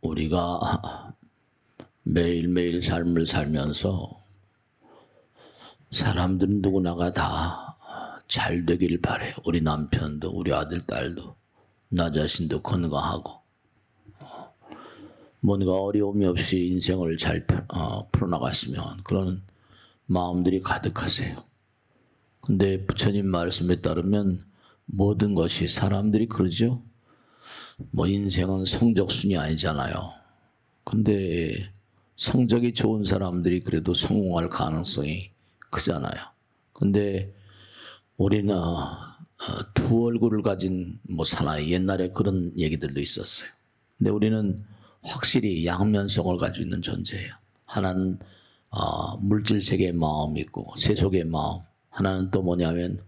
우리가 매일매일 삶을 살면서 사람들은 누구나가 다 잘 되길 바래. 우리 남편도 우리 아들 딸도 나 자신도 건강하고 뭔가 어려움이 없이 인생을 잘 풀어나갔으면 그런 마음들이 가득하세요. 근데 부처님 말씀에 따르면 모든 것이 사람들이 그러죠. 뭐 인생은 성적순이 아니잖아요. 근데 성적이 좋은 사람들이 그래도 성공할 가능성이 크잖아요. 근데 우리는 두 얼굴을 가진 뭐 사나이, 옛날에 그런 얘기들도 있었어요. 근데 우리는 확실히 양면성을 가지고 있는 존재예요. 하나는 물질 세계의 마음이 있고 세속의 마음, 하나는 또 뭐냐면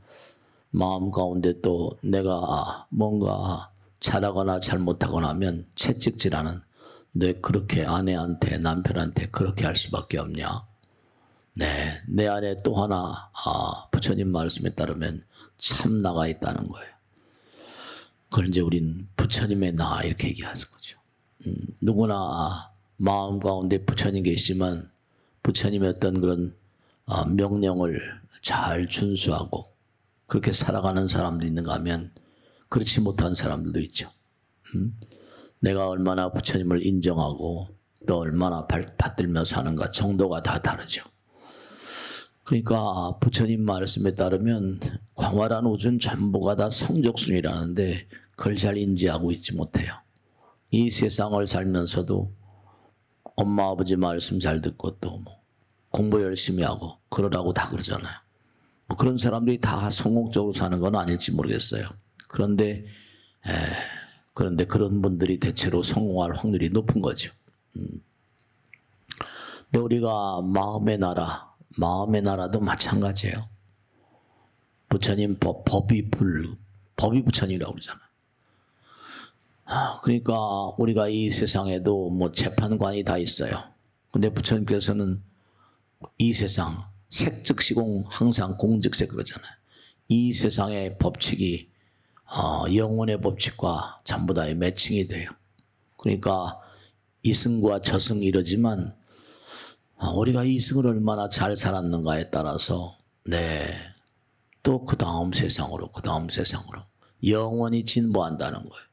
마음 가운데 또 내가 뭔가 잘하거나 잘못하거나 하면 채찍질하는, 내 그렇게 아내한테 남편한테 그렇게 할 수밖에 없냐. 네, 내 안에 또 하나 부처님 말씀에 따르면 참나가 있다는 거예요. 그걸 이제 우린 부처님의 나 이렇게 얘기하는 거죠. 누구나 마음 가운데 부처님 계시지만 부처님의 어떤 그런 명령을 잘 준수하고 그렇게 살아가는 사람도 있는가 하면 그렇지 못한 사람들도 있죠. 내가 얼마나 부처님을 인정하고 또 얼마나 받들며 사는가 정도가 다 다르죠. 그러니까 부처님 말씀에 따르면 광활한 우주는 전부가 다 성적순이라는데 그걸 잘 인지하고 있지 못해요. 이 세상을 살면서도 엄마 아버지 말씀 잘 듣고 또 뭐 공부 열심히 하고 그러라고 다 그러잖아요. 뭐 그런 사람들이 다 성공적으로 사는 건 아닐지 모르겠어요. 그런데 그런 분들이 대체로 성공할 확률이 높은 거죠. 근데 우리가 마음의 나라도 마찬가지예요. 부처님 법이 부처님이라고 그러잖아요. 그러니까 우리가 이 세상에도 뭐 재판관이 다 있어요. 근데 부처님께서는 이 세상 색즉시공 항상 공즉색 그러잖아요. 이 세상의 법칙이 영혼의 법칙과 전부 다 매칭이 돼요. 그러니까 이승과 저승 이러지만 우리가 이승을 얼마나 잘 살았는가에 따라서 또 그 다음 세상으로 영원히 진보한다는 거예요.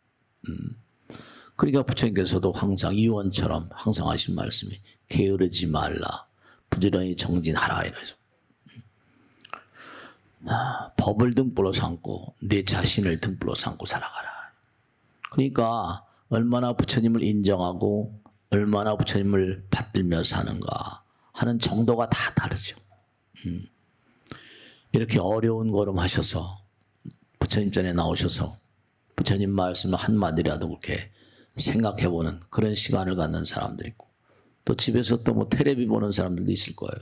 그러니까 부처님께서도 항상 이원처럼 항상 하신 말씀이 게으르지 말라, 부지런히 정진하라 이래서 법을 등불로 삼고 내 자신을 등불로 삼고 살아가라. 그러니까 얼마나 부처님을 인정하고 얼마나 부처님을 받들며 사는가 하는 정도가 다 다르죠. 이렇게 어려운 걸음 하셔서 부처님 전에 나오셔서 부처님 말씀을 한마디라도 그렇게 생각해보는 그런 시간을 갖는 사람들이 있고, 또 집에서 또 뭐 텔레비 보는 사람들도 있을 거예요.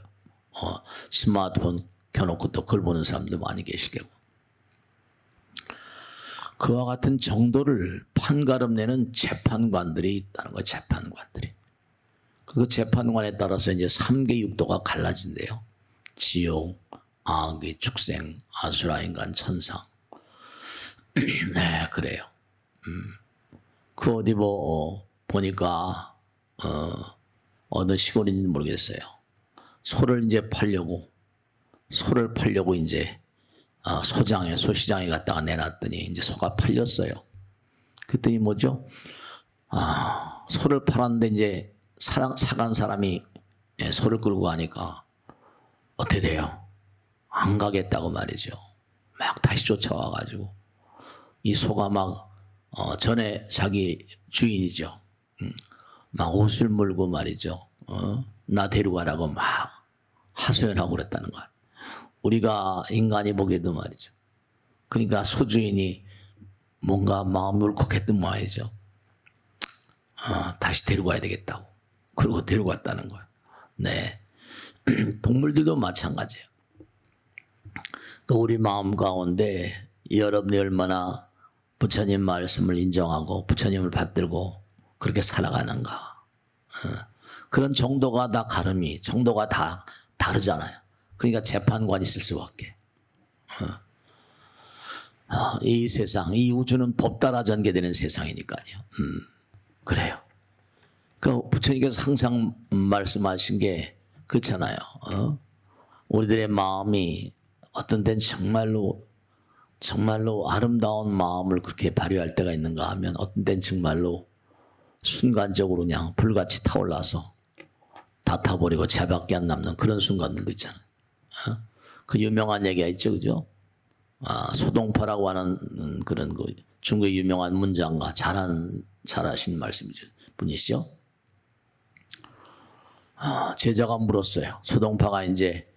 스마트폰 켜놓고 또 그걸 보는 사람도 많이 계실 거고. 그와 같은 정도를 판가름내는 재판관들이 있다는 거예요. 재판관들이. 그 재판관에 따라서 이제 3계 육도가 갈라진대요. 지옥, 악의, 축생, 아수라, 인간, 천상. 네, 그래요. 그 어디 보니까 어느 시골인지 모르겠어요. 소를 팔려고 이제 소시장에 갔다가 내놨더니 이제 소가 팔렸어요. 그랬더니 뭐죠? 소를 팔았는데 이제 사간 사람이 소를 끌고 가니까 어떻게 돼요? 안 가겠다고 말이죠. 막 다시 쫓아와가지고 이 소가 막 전에 자기 주인이죠. 막 옷을 물고 말이죠. 나 데려가라고 막 하소연하고 그랬다는 거야. 우리가 인간이 보기에도 말이죠. 그러니까 소주인이 뭔가 마음을 울컥했던 모양이죠. 다시 데리고 가야 되겠다고. 그리고 데리고 갔다는 거예요. 네. 동물들도 마찬가지예요. 또 우리 마음 가운데 여러분이 얼마나 부처님 말씀을 인정하고 부처님을 받들고 그렇게 살아가는가. 그런 정도가 정도가 다 다르잖아요. 그러니까 재판관이 있을 수밖에. 이 세상, 이 우주는 법 따라 전개되는 세상이니까요. 그래요. 부처님께서 항상 말씀하신 게 그렇잖아요. 우리들의 마음이 어떤 때는 정말로 아름다운 마음을 그렇게 발휘할 때가 있는가 하면 어떤 때는 정말로 순간적으로 그냥 불같이 타올라서 다 타버리고 죄밖에 안 남는 그런 순간들도 있잖아요. 그 유명한 얘기가 있죠, 그죠? 소동파라고 하는 그런 그 중국의 유명한 문장가 잘하신 말씀이죠. 분이시죠. 제자가 물었어요. 소동파가 이제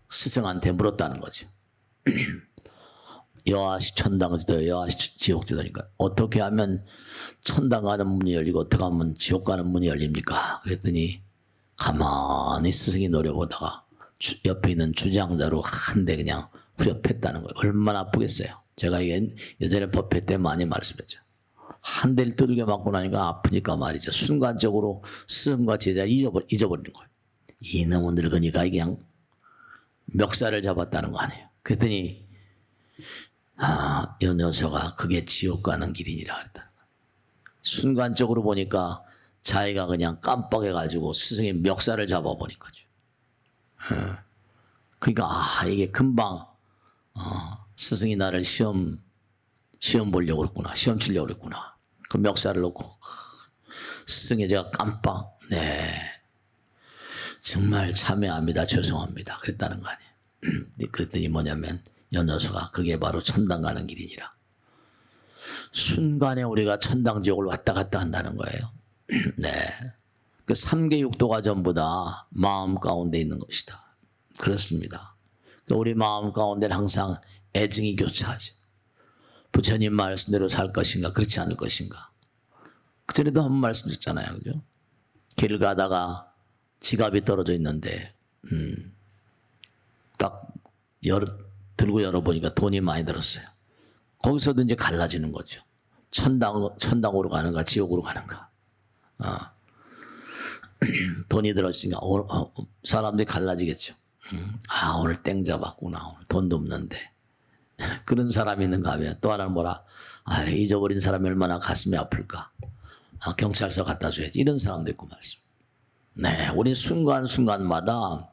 스승한테 물었다는 거죠. 여하시 천당지도 여하시 지옥지도니까 어떻게 하면 천당 가는 문이 열리고 어떻게 하면 지옥 가는 문이 열립니까? 그랬더니 가만히 스승이 노려보다가 옆에 있는 주장자로 한 대 그냥 후려팼다는 거예요. 얼마나 아프겠어요. 제가 이게 예전에 법회 때 많이 말씀했죠. 한 대를 두들겨 맞고 나니까 아프니까 말이죠. 순간적으로 스승과 제자를 잊어버리는 거예요. 이놈은 늙으니까 그냥 멱살을 잡았다는 거 아니에요. 그랬더니 이 녀석아 그게 지옥 가는 길이니라 그랬다. 순간적으로 보니까 자기가 그냥 깜빡해가지고 스승의 멱살을 잡아버린 거죠. 그러니까 이게 금방 스승이 나를 시험 보려고 그랬구나. 시험 치려고 그랬구나. 그 멱살을 놓고 스승이 제가 깜빡 정말 참회합니다. 죄송합니다. 그랬다는 거 아니에요. 그랬더니 뭐냐면 이 녀석아 그게 바로 천당 가는 길이니라. 순간에 우리가 천당 지옥을 왔다 갔다 한다는 거예요. 네, 그 3계 6도가 전부 다 마음 가운데 있는 것이다. 그렇습니다. 우리 마음 가운데는 항상 애증이 교차하죠. 부처님 말씀대로 살 것인가 그렇지 않을 것인가. 그전에도 한 번 말씀드렸잖아요. 그죠? 길을 가다가 지갑이 떨어져 있는데 딱 들고 열어보니까 돈이 많이 들었어요. 거기서도 이제 갈라지는 거죠. 천당으로 가는가 지옥으로 가는가. 돈이 들었으니까 사람들이 갈라지겠죠. 오늘 땡 잡았구나. 오늘 돈도 없는데. 그런 사람이 있는가 하면 또 하나는 뭐라. 잊어버린 사람이 얼마나 가슴이 아플까. 경찰서 갖다 줘야지. 이런 사람도 있고 말씀. 네, 우리 순간순간마다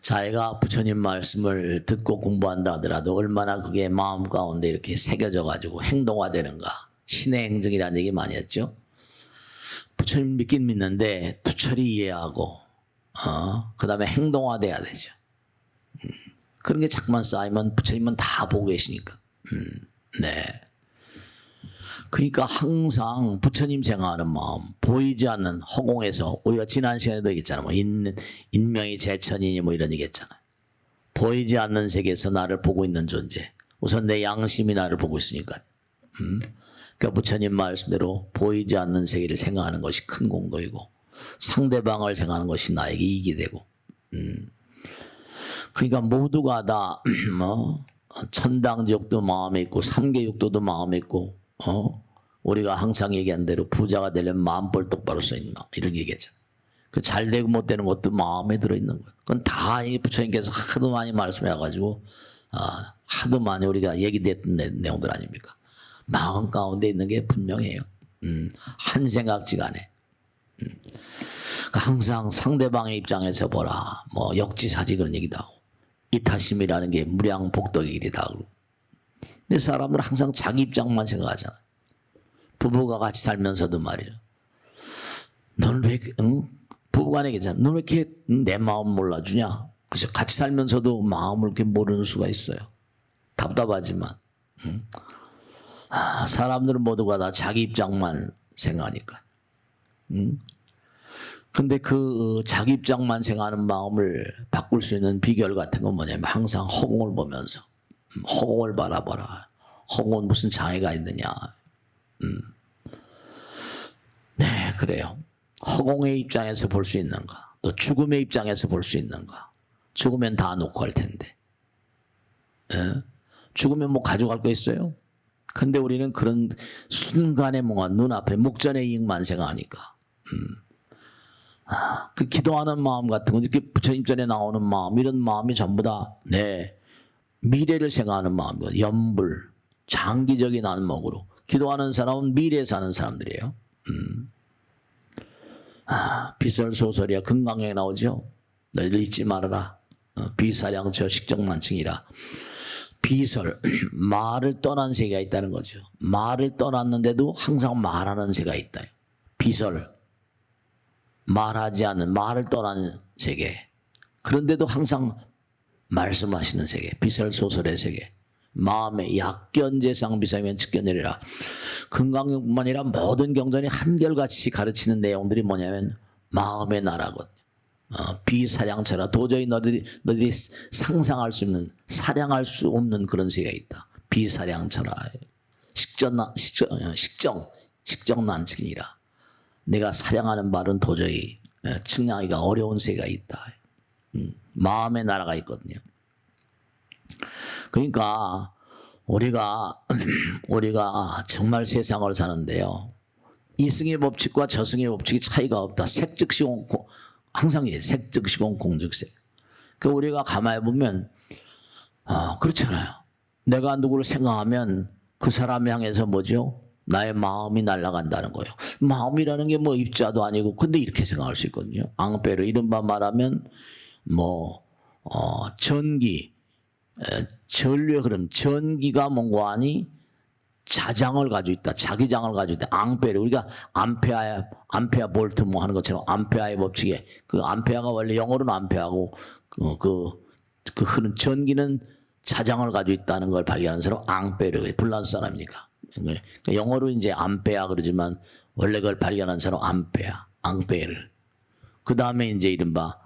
자기가 부처님 말씀을 듣고 공부한다 하더라도 얼마나 그게 마음 가운데 이렇게 새겨져 가지고 행동화되는가. 신의 행정이라는 얘기 많이 했죠. 부처님 믿긴 믿는데 투철히 이해하고 그 다음에 행동화돼야 되죠. 그런 게 자꾸만 쌓이면 부처님은 다 보고 계시니까. 네. 그러니까 항상 부처님 생각하는 마음, 보이지 않는 허공에서 우리가 지난 시간에도 얘기했잖아요. 뭐 인명이 제천이니 뭐 이런 얘기했잖아요. 보이지 않는 세계에서 나를 보고 있는 존재. 우선 내 양심이 나를 보고 있으니까. 그러니까 부처님 말씀대로 보이지 않는 세계를 생각하는 것이 큰 공덕이고 상대방을 생각하는 것이 나에게 이익이 되고. 그러니까 모두가 다 천당지옥도 마음에 있고 3계 육도도 마음에 있고 우리가 항상 얘기한 대로 부자가 되려면 마음볼 똑바로 써있나 이런 얘기죠. 그 잘 되고 못 되는 것도 마음에 들어있는 거예요. 그건 다 부처님께서 하도 많이 말씀해가지고 하도 많이 우리가 얘기됐던 내용들 아닙니까? 마음 가운데 있는 게 분명해요. 한 생각지간에. 그러니까 항상 상대방의 입장에서 보라. 뭐 역지사지 그런 얘기도 하고 이타심이라는 게 무량복덕의 길이다. 근데 사람들은 항상 자기 입장만 생각하잖아. 부부가 같이 살면서도 말이죠. 너는 왜 부부간에 괜찮아. 너는 왜 이렇게 내 마음 몰라주냐. 그래서 같이 살면서도 마음을 이렇게 모르는 수가 있어요. 답답하지만. 사람들은 모두가 다 자기 입장만 생각하니까. 근데 그 자기 입장만 생각하는 마음을 바꿀 수 있는 비결 같은 건 뭐냐면 항상 허공을 보면서 허공을 바라봐라. 허공은 무슨 장애가 있느냐. 네, 그래요. 허공의 입장에서 볼 수 있는가. 또 죽음의 입장에서 볼 수 있는가. 죽으면 다 놓고 할 텐데. 죽으면 뭐 가져갈 거 있어요? 근데 우리는 그런 순간에 뭔가 눈앞에 목전의 이익만 생각하니까. 그 기도하는 마음 같은 거, 이렇게 부처님 전에 나오는 마음, 이런 마음이 전부 다, 미래를 생각하는 마음이고, 연불, 장기적인 안목으로. 기도하는 사람은 미래에 사는 사람들이에요. 비설 소설이야 금강경에 나오죠. 너희들 잊지 말아라. 비사량처 식정만층이라. 비설 말을 떠난 세계가 있다는 거죠. 말을 떠났는데도 항상 말하는 세계가 있다. 비설 말하지 않는 말을 떠나는 세계. 그런데도 항상 말씀하시는 세계. 비설 소설의 세계. 마음의 약견재상 비사면 측견이라. 금강경뿐만 아니라 모든 경전이 한결같이 가르치는 내용들이 뭐냐면 마음의 나라거든요. 비사량처라. 도저히 너희들이 상상할 수 없는, 사량할 수 없는 그런 세계가 있다. 비사량처라. 식정난측이라. 내가 사량하는 말은 도저히 측량하기가 어려운 세계가 있다. 마음의 나라가 있거든요. 그러니까 우리가 정말 세상을 사는데요. 이승의 법칙과 저승의 법칙이 차이가 없다. 색즉시공, 항상 색즉시공 공즉색. 그 우리가 가만히 보면 그렇잖아요. 내가 누구를 생각하면 그 사람 향해서 뭐죠? 나의 마음이 날아간다는 거예요. 마음이라는 게 뭐 입자도 아니고, 근데 이렇게 생각할 수 있거든요. 앙페르 이른바 말하면 전기, 전류의 흐름, 전기가 뭔가 하니 자장을 가지고 있다. 자기장을 가지고 있다. 앙페르. 우리가 암페아 볼트 뭐 하는 것처럼 암페아의 법칙에 그 암페아가 원래 영어로는 암페아고 그 흐름 전기는 자장을 가지고 있다는 걸 발견하는 사람 앙페르. 불란스 사람이니까. 영어로 이제 암페아 그러지만 원래 그걸 발견한 사람 앙페르. 그 다음에 이제 이른바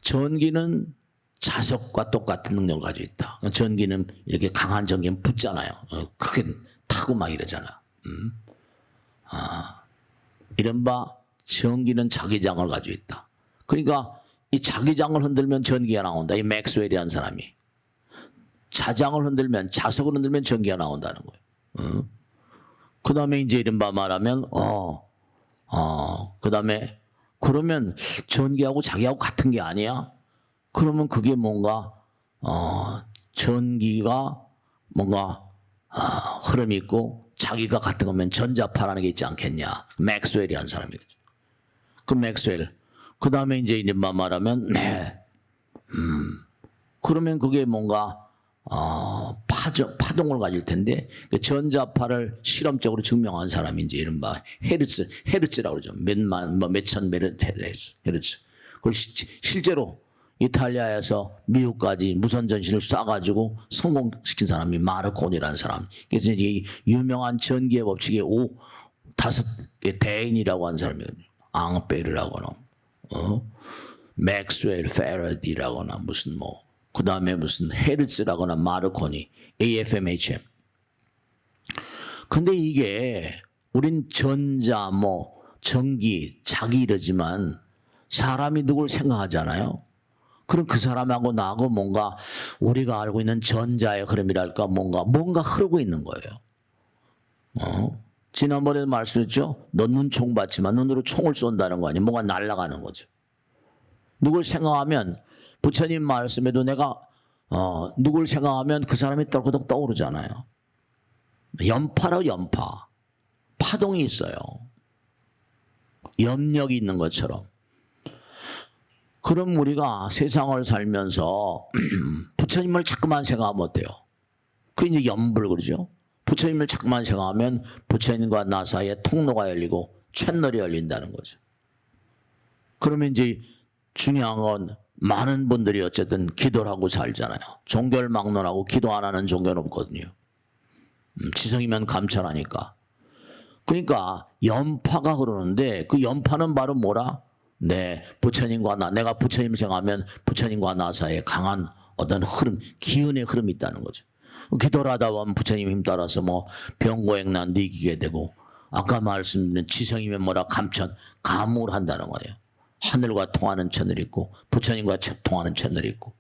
전기는 자석과 똑같은 능력을 가지고 있다. 전기는 이렇게 강한 전기는 붙잖아요. 크게 타고 막 이러잖아. 이른바 전기는 자기장을 가지고 있다. 그러니까 이 자기장을 흔들면 전기가 나온다. 이 맥스웰이라는 사람이. 자장을 흔들면, 자석을 흔들면 전기가 나온다는 거예요. 그 다음에 이제 이른바 말하면, 그 다음에 그러면 전기하고 자기하고 같은 게 아니야? 그러면 그게 뭔가 전기가 뭔가 흐름이 있고 자기가 같은 거면 전자파라는 게 있지 않겠냐. 맥스웰이라는 사람이겠죠. 그 맥스웰. 그 다음에 이제 이른바 말하면 그러면 그게 뭔가 파동을 가질 텐데 그 전자파를 실험적으로 증명한 사람이 이제 이른바 헤르츠라고 그러죠. 몇천 헤르츠. 그걸 실제로 이탈리아에서 미국까지 무선 전신을 쏴가지고 성공시킨 사람이 마르코니라는 사람. 그래서 이 유명한 전기의 법칙의 5개 대인이라고 하는 사람이거든요. 앙페르라거나, 맥스웰, 페라디라거나 무슨 그 다음에 무슨 헤르츠라거나 마르코니, AFM/HM. 근데 이게 우린 전자, 전기, 자기 이러지만 사람이 누굴 생각하잖아요. 그럼 그 사람하고 나하고 뭔가 우리가 알고 있는 전자의 흐름이랄까 뭔가 흐르고 있는 거예요. 지난번에 말씀했죠. 너 눈 총 봤지만 눈으로 총을 쏜다는 거 아니에요. 뭔가 날아가는 거죠. 누굴 생각하면 부처님 말씀에도 내가 누굴 생각하면 그 사람이 떨그덕 떠오르잖아요. 연파로 연파. 파동이 있어요. 염력이 있는 것처럼. 그럼 우리가 세상을 살면서 부처님을 자꾸만 생각하면 어때요? 그 이제 염불 그러죠. 부처님을 자꾸만 생각하면 부처님과 나 사이에 통로가 열리고 채널이 열린다는 거죠. 그러면 이제 중요한 건 많은 분들이 어쨌든 기도를 하고 살잖아요. 종교를 막론하고 기도 안 하는 종교는 없거든요. 지성이면 감찰하니까. 그러니까 연파가 흐르는데 그 연파는 바로 뭐라? 부처님과 내가 부처님 생각하면 부처님과 나 사이에 강한 어떤 흐름, 기운의 흐름이 있다는 거죠. 기도를 하다 보면 부처님 힘 따라서 병고행난도 이기게 되고, 아까 말씀드린 지성이면 뭐라 감을 한다는 거예요. 하늘과 통하는 채널이 있고, 부처님과 통하는 채널이 있고.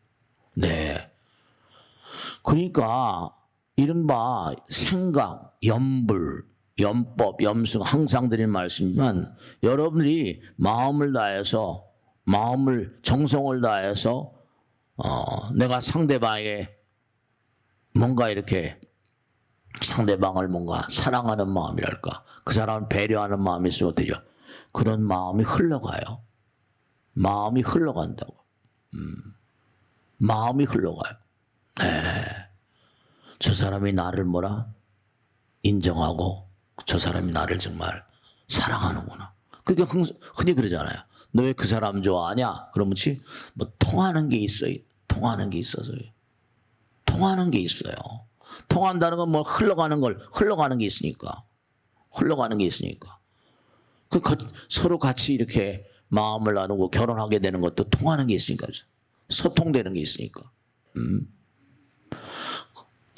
그러니까, 이른바 생각, 염불, 염법, 염승 항상 드리는 말씀이지만 여러분들이 마음을 다해서 정성을 다해서 내가 상대방에게 뭔가 이렇게 상대방을 뭔가 사랑하는 마음이랄까 그 사람을 배려하는 마음이 있으면 어때요? 그런 마음이 흘러가요. 마음이 흘러간다고. 마음이 흘러가요. 네. 저 사람이 나를 뭐라? 인정하고 저 사람이 나를 정말 사랑하는구나. 그러니까 흔히 그러잖아요. 너 왜 그 사람 좋아하냐? 그러면 뭐 통하는 게 있어요. 통하는 게 있어서요. 통하는 게 있어요. 통한다는 건 뭐 흘러가는 게 있으니까. 흘러가는 게 있으니까. 서로 같이 이렇게 마음을 나누고 결혼하게 되는 것도 통하는 게 있으니까. 소통되는 게 있으니까.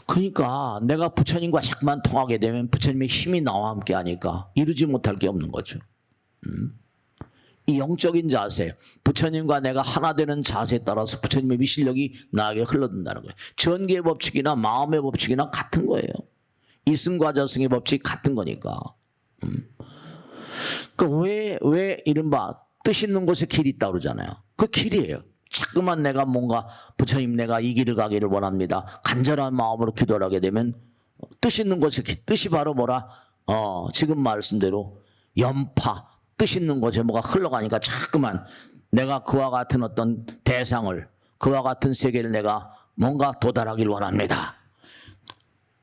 그러니까 내가 부처님과 자꾸만 통하게 되면 부처님의 힘이 나와 함께 하니까 이루지 못할 게 없는 거죠. 이 영적인 자세, 부처님과 내가 하나 되는 자세에 따라서 부처님의 미실력이 나에게 흘러든다는 거예요. 전기의 법칙이나 마음의 법칙이나 같은 거예요. 이승과 저승의 법칙이 같은 거니까. 왜 이른바 뜻 있는 곳에 길이 있다고 그러잖아요. 그 길이에요. 자꾸만 내가 뭔가 부처님 내가 이 길을 가기를 원합니다. 간절한 마음으로 기도를 하게 되면 뜻 있는 곳에 뜻이 바로 뭐라? 지금 말씀대로 연파, 뜻 있는 곳에 뭐가 흘러가니까 자꾸만 내가 그와 같은 어떤 대상을 그와 같은 세계를 내가 뭔가 도달하기를 원합니다.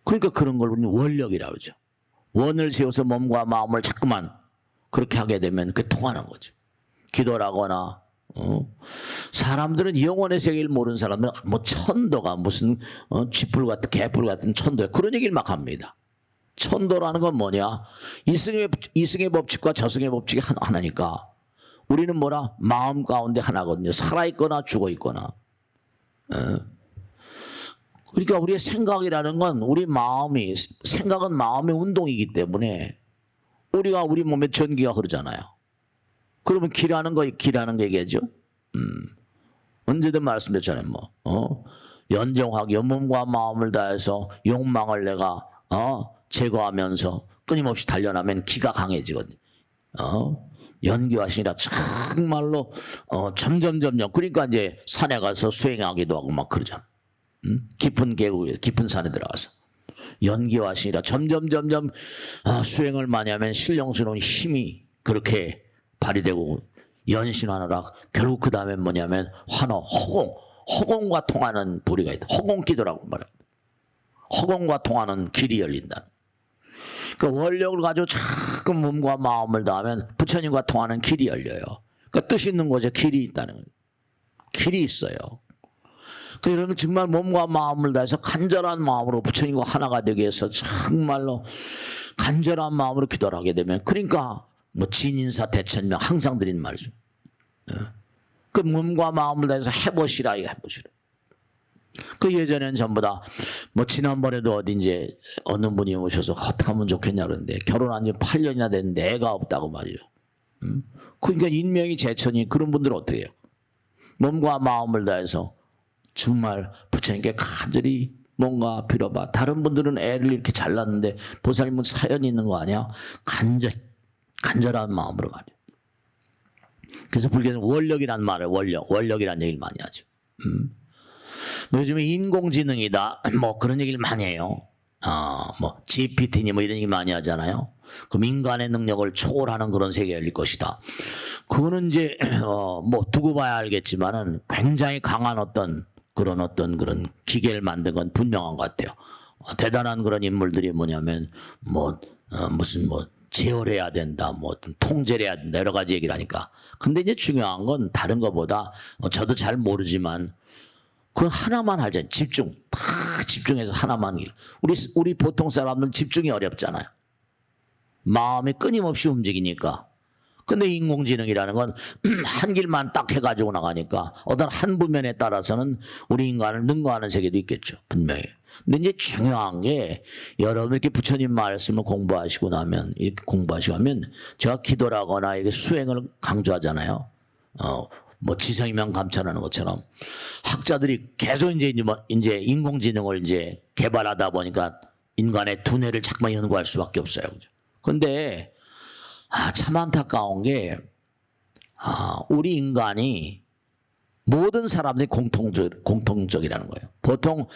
그러니까 그런 걸 우리는 원력이라고 하죠. 원을 세워서 몸과 마음을 자꾸만 그렇게 하게 되면 그게 통하는 거죠. 기도를 하거나 사람들은 영혼의 세계를 모르는 사람들은 뭐 천도가 무슨 쥐뿔 같은 개뿔 같은 천도야 그런 얘기를 막 합니다. 천도라는 건 뭐냐? 이승의 법칙과 저승의 법칙이 하나니까 우리는 뭐라? 마음 가운데 하나거든요. 살아있거나 죽어있거나. 그러니까 우리의 생각이라는 건 생각은 마음의 운동이기 때문에 우리가 우리 몸에 전기가 흐르잖아요. 그러면 기라는 거 얘기하죠. 언제든 말씀드렸잖아요. 연정하게 몸과 마음을 다해서 욕망을 내가 제거하면서 끊임없이 단련하면 기가 강해지거든요. 연기하시니라 정말로 점점 그러니까 이제 산에 가서 수행하기도 하고 막 그러잖아. 깊은 계곡에 깊은 산에 들어가서 연기하시니라 점점 수행을 많이 하면 신령스러운 힘이 그렇게 발휘되고 연신하느라 결국 그 다음에 뭐냐면 허공과 통하는 도리가 있다. 허공기도라고 말합니다. 허공과 통하는 길이 열린다. 그 원력을 가지고 자꾸 몸과 마음을 다하면 부처님과 통하는 길이 열려요. 그러니까 뜻 있는 곳에 길이 있다는 거예요. 길이 있어요. 그러면 정말 몸과 마음을 다해서 간절한 마음으로 부처님과 하나가 되기 위해서 정말로 간절한 마음으로 기도를 하게 되면 그러니까 뭐 진인사 대천명 항상 드리는 말씀. 그 몸과 마음을 다해서 해보시라. 그 예전에는 전부 다 뭐 지난번에도 어딘지 어느 분이 오셔서 어떻게 하면 좋겠냐 그러는데 결혼한 지 8년이나 됐는데 애가 없다고 말이죠. 그러니까 인명이 제천이 그런 분들은 어떻게 해요? 몸과 마음을 다해서 정말 부처님께 간절히 뭔가 빌어봐. 다른 분들은 애를 이렇게 잘 낳는데 보살님은 사연이 있는 거 아니야? 간절한 마음으로 말이에요. 그래서 불교는 원력이란 말을 원력이란 얘기를 많이 하죠. 요즘에 인공지능이다 뭐 그런 얘기를 많이 해요. 뭐 GPT니 뭐 이런 얘기 많이 하잖아요. 그럼 인간의 능력을 초월하는 그런 세계가 열릴 것이다. 그거는 이제 뭐 두고 봐야 알겠지만은 굉장히 강한 어떤 그런 기계를 만든 건 분명한 것 같아요. 대단한 그런 인물들이 뭐냐면 무슨 제어해야 된다, 통제를 해야 된다 여러 가지 얘기를 하니까. 근데 이제 중요한 건 다른 것보다 저도 잘 모르지만 그건 하나만 하잖아요. 다 집중해서 하나만 일. 우리 보통 사람들은 집중이 어렵잖아요. 마음이 끊임없이 움직이니까. 근데 인공지능이라는 건 한 길만 딱 해가지고 나가니까 어떤 한 부면에 따라서는 우리 인간을 능가하는 세계도 있겠죠. 분명히. 근데 이제 중요한 게 여러분 이렇게 부처님 말씀을 공부하시고 나면 제가 기도를 하거나 이렇게 수행을 강조하잖아요. 뭐 지성이면 감찰하는 것처럼 학자들이 계속 이제 인공지능을 이제 개발하다 보니까 인간의 두뇌를 자꾸만 연구할 수밖에 없어요. 그런데 참 안타까운 게 우리 인간이 모든 사람들이 공통적이라는 거예요. 보통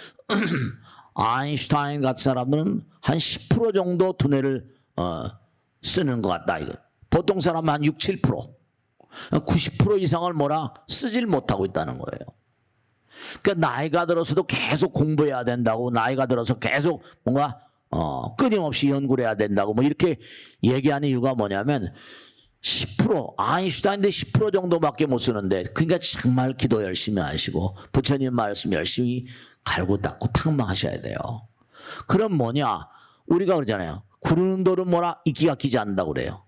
아인슈타인 같은 사람들은 한 10% 정도 두뇌를 쓰는 것 같다. 이거 보통 사람 한 6, 7%. 90% 이상을 뭐라 쓰질 못하고 있다는 거예요. 그러니까 나이가 들어서도 계속 공부해야 된다고, 나이가 들어서 계속 뭔가 끊임없이 연구를 해야 된다고 뭐 이렇게 얘기하는 이유가 뭐냐면 10% 아인슈타인도 10% 정도밖에 못 쓰는데, 그러니까 정말 기도 열심히 하시고 부처님 말씀 열심히 갈고 닦고 탕망하셔야 돼요. 그럼 뭐냐, 우리가 그러잖아요. 구르는 돌은 뭐라 이끼가 끼지 않는다고 그래요.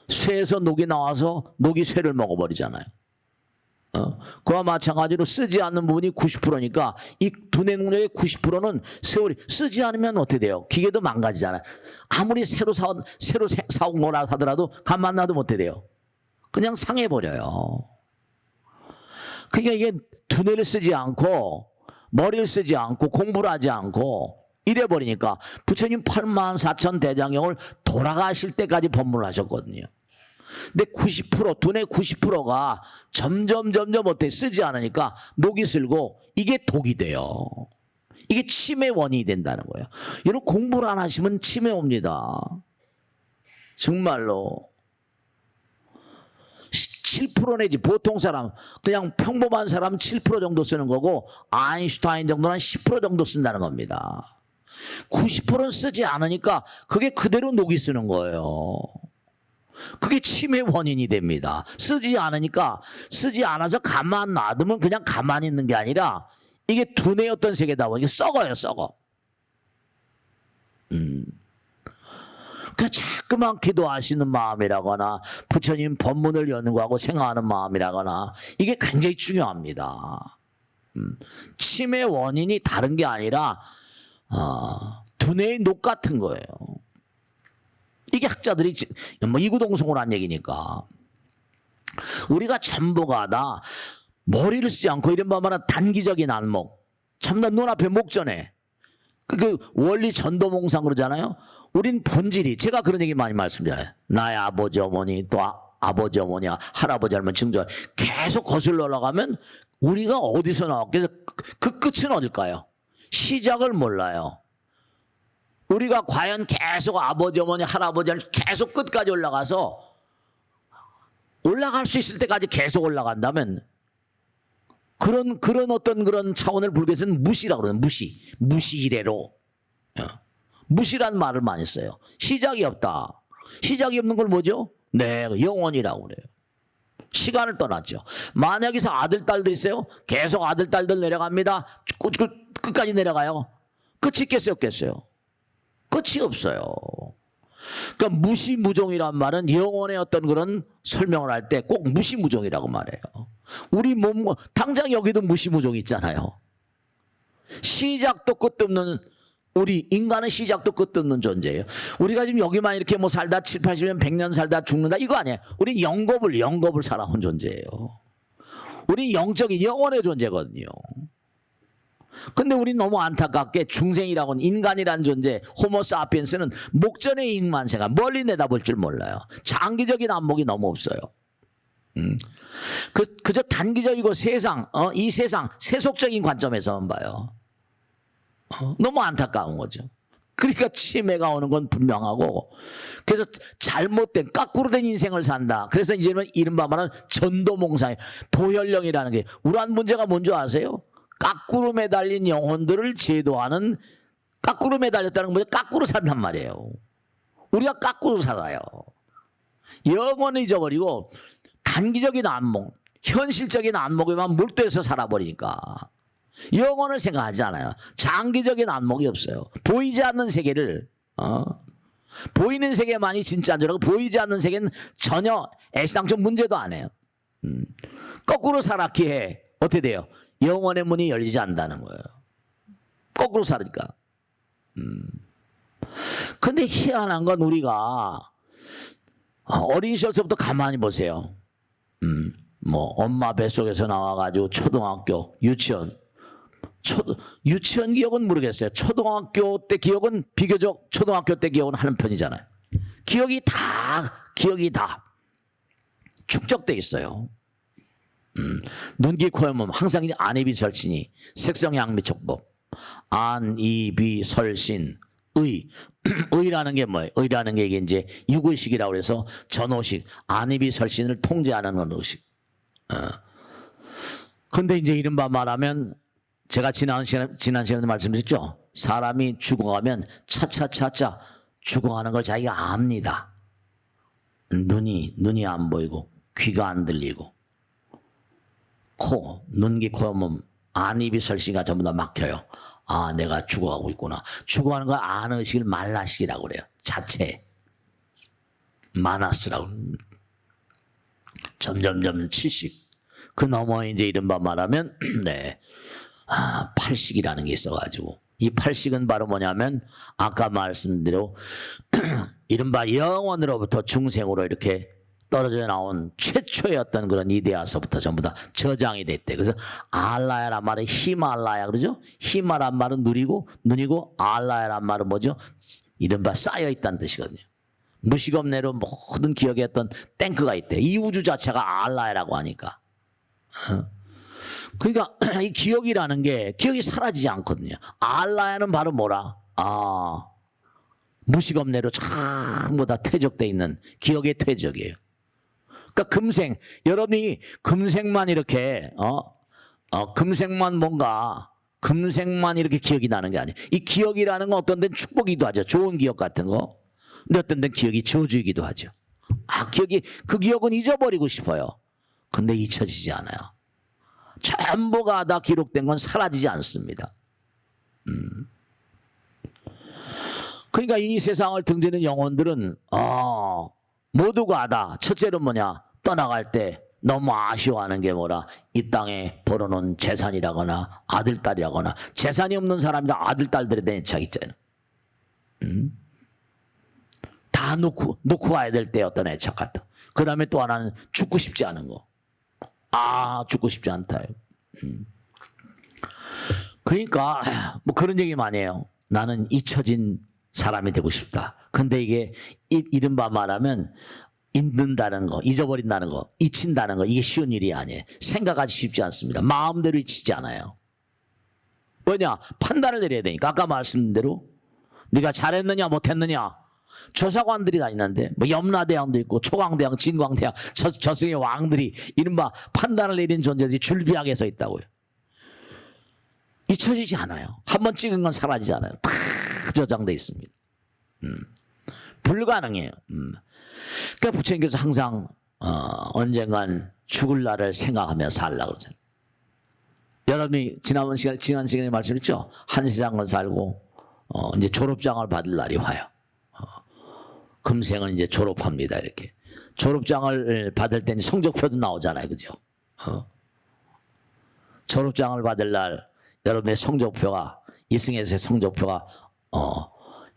쇠에서 녹이 나와서 녹이 쇠를 먹어버리잖아요. 그와 마찬가지로 쓰지 않는 부분이 90%니까 이 두뇌 능력의 90%는 세월이 쓰지 않으면 어떻게 돼요? 기계도 망가지잖아요. 아무리 새로 사온 거라 하더라도 가만 놔도 어떻게 돼요? 그냥 상해버려요. 그러니까 이게 두뇌를 쓰지 않고 머리를 쓰지 않고 공부를 하지 않고 이래버리니까 부처님 84,000 대장경을 돌아가실 때까지 법문을 하셨거든요. 근데 90% 두뇌 90%가 점점 어떻게 쓰지 않으니까 녹이 슬고 이게 독이 돼요. 이게 치매 원인이 된다는 거예요. 여러분 공부를 안 하시면 치매 옵니다. 정말로. 7% 내지 보통 사람, 그냥 평범한 사람 7% 정도 쓰는 거고 아인슈타인 정도는 10% 정도 쓴다는 겁니다. 90%는 쓰지 않으니까 그게 그대로 녹이 쓰는 거예요. 그게 치매 원인이 됩니다. 쓰지 않으니까, 쓰지 않아서 가만 놔두면 그냥 가만히 있는 게 아니라 이게 두뇌의 어떤 세계다 보니까 썩어요, 썩어. 그 자꾸만 기도하시는 마음이라거나 부처님 법문을 연구하고 생각하는 마음이라거나 이게 굉장히 중요합니다. 치매 원인이 다른 게 아니라 두뇌의 녹 같은 거예요. 이게 학자들이 뭐 이구동성으로 한 얘기니까. 우리가 전부가 다 머리를 쓰지 않고 이른바 말하는 단기적인 안목, 참나 눈앞에 목전에 그 원리 전도몽상 그러잖아요. 우린 본질이, 제가 그런 얘기 많이 말씀드려요. 나의 아버지 어머니 또 아버지 어머니야 할아버지 할머니 증조 계속 거슬러 올라가면 우리가 어디서 나왔겠어? 그 끝은 어딜까요? 시작을 몰라요. 우리가 과연 계속 아버지 어머니 할아버지를 계속 끝까지 올라가서 올라갈 수 있을 때까지 계속 올라간다면 그런 어떤 그런 차원을 불교에서는 무시라고 그러는, 무시 이래로. 무시란 말을 많이 써요. 시작이 없다. 시작이 없는 걸 뭐죠? 네, 영원이라고 그래요. 시간을 떠났죠. 만약에서 아들 딸들 있어요. 계속 아들 딸들 내려갑니다. 끝까지 내려가요. 끝이 있겠어요, 없겠어요? 끝이 없어요. 그러니까 무시무종이란 말은 영혼의 어떤 그런 설명을 할 때 꼭 무시무종이라고 말해요. 우리 몸 당장 여기도 무시무종 있잖아요. 시작도 끝도 없는, 우리 인간은 시작도 끝도 없는 존재예요. 우리가 지금 여기만 이렇게 뭐 살다 7, 80년 100년 살다 죽는다 이거 아니에요. 우리 영겁을 살아온 존재예요. 우리 영적인 영혼의 존재거든요. 근데 우리 너무 안타깝게 중생이라고는, 인간이란 존재 호모사피엔스는 목전의 이익만 생각, 멀리 내다볼 줄 몰라요. 장기적인 안목이 너무 없어요. 그저 단기적이고 세상, 이 세상 세속적인 관점에서만 봐요. 너무 안타까운 거죠. 그러니까 치매가 오는 건 분명하고, 그래서 잘못된 거꾸로 된 인생을 산다. 그래서 이제는 이른바 말하는 전도몽상의 도혈령이라는 게, 우란 문제가 뭔지 아세요? 거꾸로 매달린 영혼들을 제도하는, 거꾸로 매달렸다는 건 뭐죠? 거꾸로 산단 말이에요. 우리가 거꾸로 살아요. 영혼을 잊어버리고 단기적인 안목, 현실적인 안목에만 몰두해서 살아버리니까 영혼을 생각하지 않아요. 장기적인 안목이 없어요. 보이지 않는 세계를, 보이는 세계만이 진짜인 줄 알고 보이지 않는 세계는 전혀 애시당초 문제도 안 해요. 거꾸로 살았기에 어떻게 돼요? 영혼의 문이 열리지 않는다는 거예요. 거꾸로 살으니까. 근데 희한한 건 우리가 어린 시절서부터 가만히 보세요. 뭐 엄마 뱃속에서 나와가지고 초등학교, 유치원 기억은 모르겠어요. 초등학교 때 기억은 비교적 초등학교 때 기억은 하는 편이잖아요. 기억이 다 축적돼 있어요. 눈기 코염음 항상 안이비 설신이 색성양미촉법 안이비 설신 의라는 게 뭐예요? 의라는 게 이게 이제 육의식이라고 해서 전오식, 안입이 설신을 통제하는 건 의식. 근데 이제 이른바 말하면 제가 지난 시간에 말씀드렸죠. 사람이 죽어가면 차차차차 죽어가는 걸 자기가 압니다. 눈이 안 보이고 귀가 안 들리고 눈, 귀, 코, 몸, 안입이 설신가 전부 다 막혀요. 아, 내가 죽어가고 있구나. 죽어가는 걸 아는 의식을 말라식이라고 그래요. 자체. 마나스라고. 점점점 칠식. 그 너머에 이제 이른바 말하면, 네. 팔식이라는 게 있어가지고. 이 팔식은 바로 뭐냐면, 아까 말씀대로, 이른바 영원으로부터 중생으로 이렇게 떨어져 나온 최초의 어떤 그런 이데아서부터 전부 다 저장이 됐대. 그래서 알라야란 말은 히말라야 그러죠? 히마란 말은 눈이고 알라야란 말은 뭐죠? 이른바 쌓여 있다는 뜻이거든요. 무시겁내로 모든 기억의 어떤 탱크가 있대. 이 우주 자체가 알라야라고 하니까. 그러니까 이 기억이라는 게 기억이 사라지지 않거든요. 알라야는 바로 뭐라? 무시겁내로 전부 다 퇴적돼 있는 기억의 퇴적이에요. 그러니까 금생, 여러분이 금생만 이렇게 금생만 이렇게 기억이 나는 게 아니에요. 이 기억이라는 건 어떤 데는 축복이기도 하죠. 좋은 기억 같은 거. 근데 어떤 데는 기억이 저주이기도 하죠. 그 기억은 잊어버리고 싶어요. 근데 잊혀지지 않아요. 전부가 다 기록된 건 사라지지 않습니다. 그러니까 이 세상을 등지는 영혼들은 모두가 다 첫째로 뭐냐, 떠나갈 때 너무 아쉬워하는 게 뭐라, 이 땅에 벌어놓은 재산이라거나 아들 딸이라거나. 재산이 없는 사람이랑 아들 딸들에 대한 애착 있잖아요. 다 놓고 가야 될 때 어떤 애착 같다. 그 다음에 또 하나는 죽고 싶지 않은 거. 죽고 싶지 않다. 그러니까 뭐 그런 얘기 많이 해요. 나는 잊혀진 사람이 되고 싶다. 근데 이게 이른바 말하면 잊는다는 거, 잊어버린다는 거, 잊힌다는 거, 이게 쉬운 일이 아니에요. 생각하기 쉽지 않습니다. 마음대로 잊히지 않아요. 왜냐? 판단을 내려야 되니까. 아까 말씀드린 대로 네가 잘했느냐 못했느냐 조사관들이 다 있는데 뭐 염라대왕도 있고 초강대왕, 진광대왕, 저승의 왕들이 이른바 판단을 내린 존재들이 줄비하게 서 있다고요. 잊혀지지 않아요. 한번 찍은 건 사라지지 않아요. 다 저장돼 있습니다. 불가능해요. 그러니까 부처님께서 항상 언젠간 죽을 날을 생각하며 살라고 그러잖아요. 여러분이 지난 시간에 말씀했죠. 한 세상을 살고 이제 졸업장을 받을 날이 와요. 금생은 이제 졸업합니다. 이렇게 졸업장을 받을 때는 성적표도 나오잖아요, 그죠? 졸업장을 받을 날 여러분의 성적표가, 이승에서의 성적표가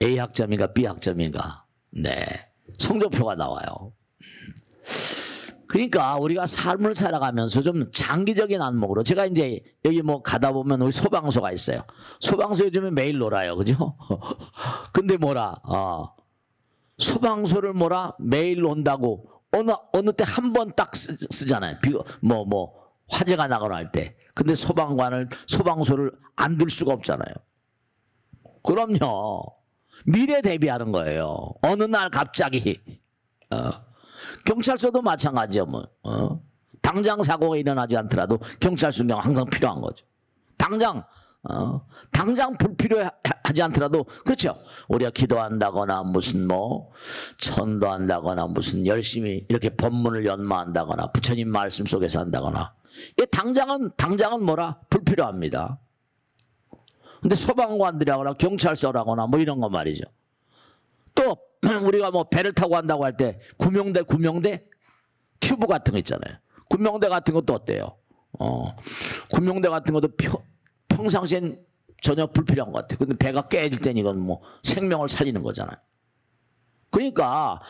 A 학점인가 B 학점인가, 네, 성적표가 나와요. 그러니까 우리가 삶을 살아가면서 좀 장기적인 안목으로, 제가 이제 여기 뭐 가다 보면 우리 소방서가 있어요. 소방서 요즘에 매일 놀아요, 그죠? 근데 뭐라, 소방서를 뭐라 매일 논다고 어느 때 한 번 딱 쓰잖아요. 화재가 나거나 할 때. 근데 소방서를 안 들 수가 없잖아요. 그럼요. 미래 대비하는 거예요. 어느 날 갑자기. 경찰서도 마찬가지요. 당장 사고가 일어나지 않더라도 경찰서는 항상 필요한 거죠. 당장 불필요하지 않더라도, 그렇죠. 우리가 기도한다거나 무슨 전도한다거나 무슨 열심히 이렇게 법문을 연마한다거나 부처님 말씀 속에서 한다거나, 당장은 뭐라 불필요합니다. 근데 소방관들이라거나 경찰서라거나 뭐 이런 거 말이죠. 또 우리가 뭐 배를 타고 간다고 할 때 구명대 튜브 같은 거 있잖아요. 구명대 같은 것도 어때요? 구명대 같은 것도 평상시엔 전혀 불필요한 것 같아요. 근데 배가 깨질 때는 이건 뭐 생명을 살리는 거잖아요. 그러니까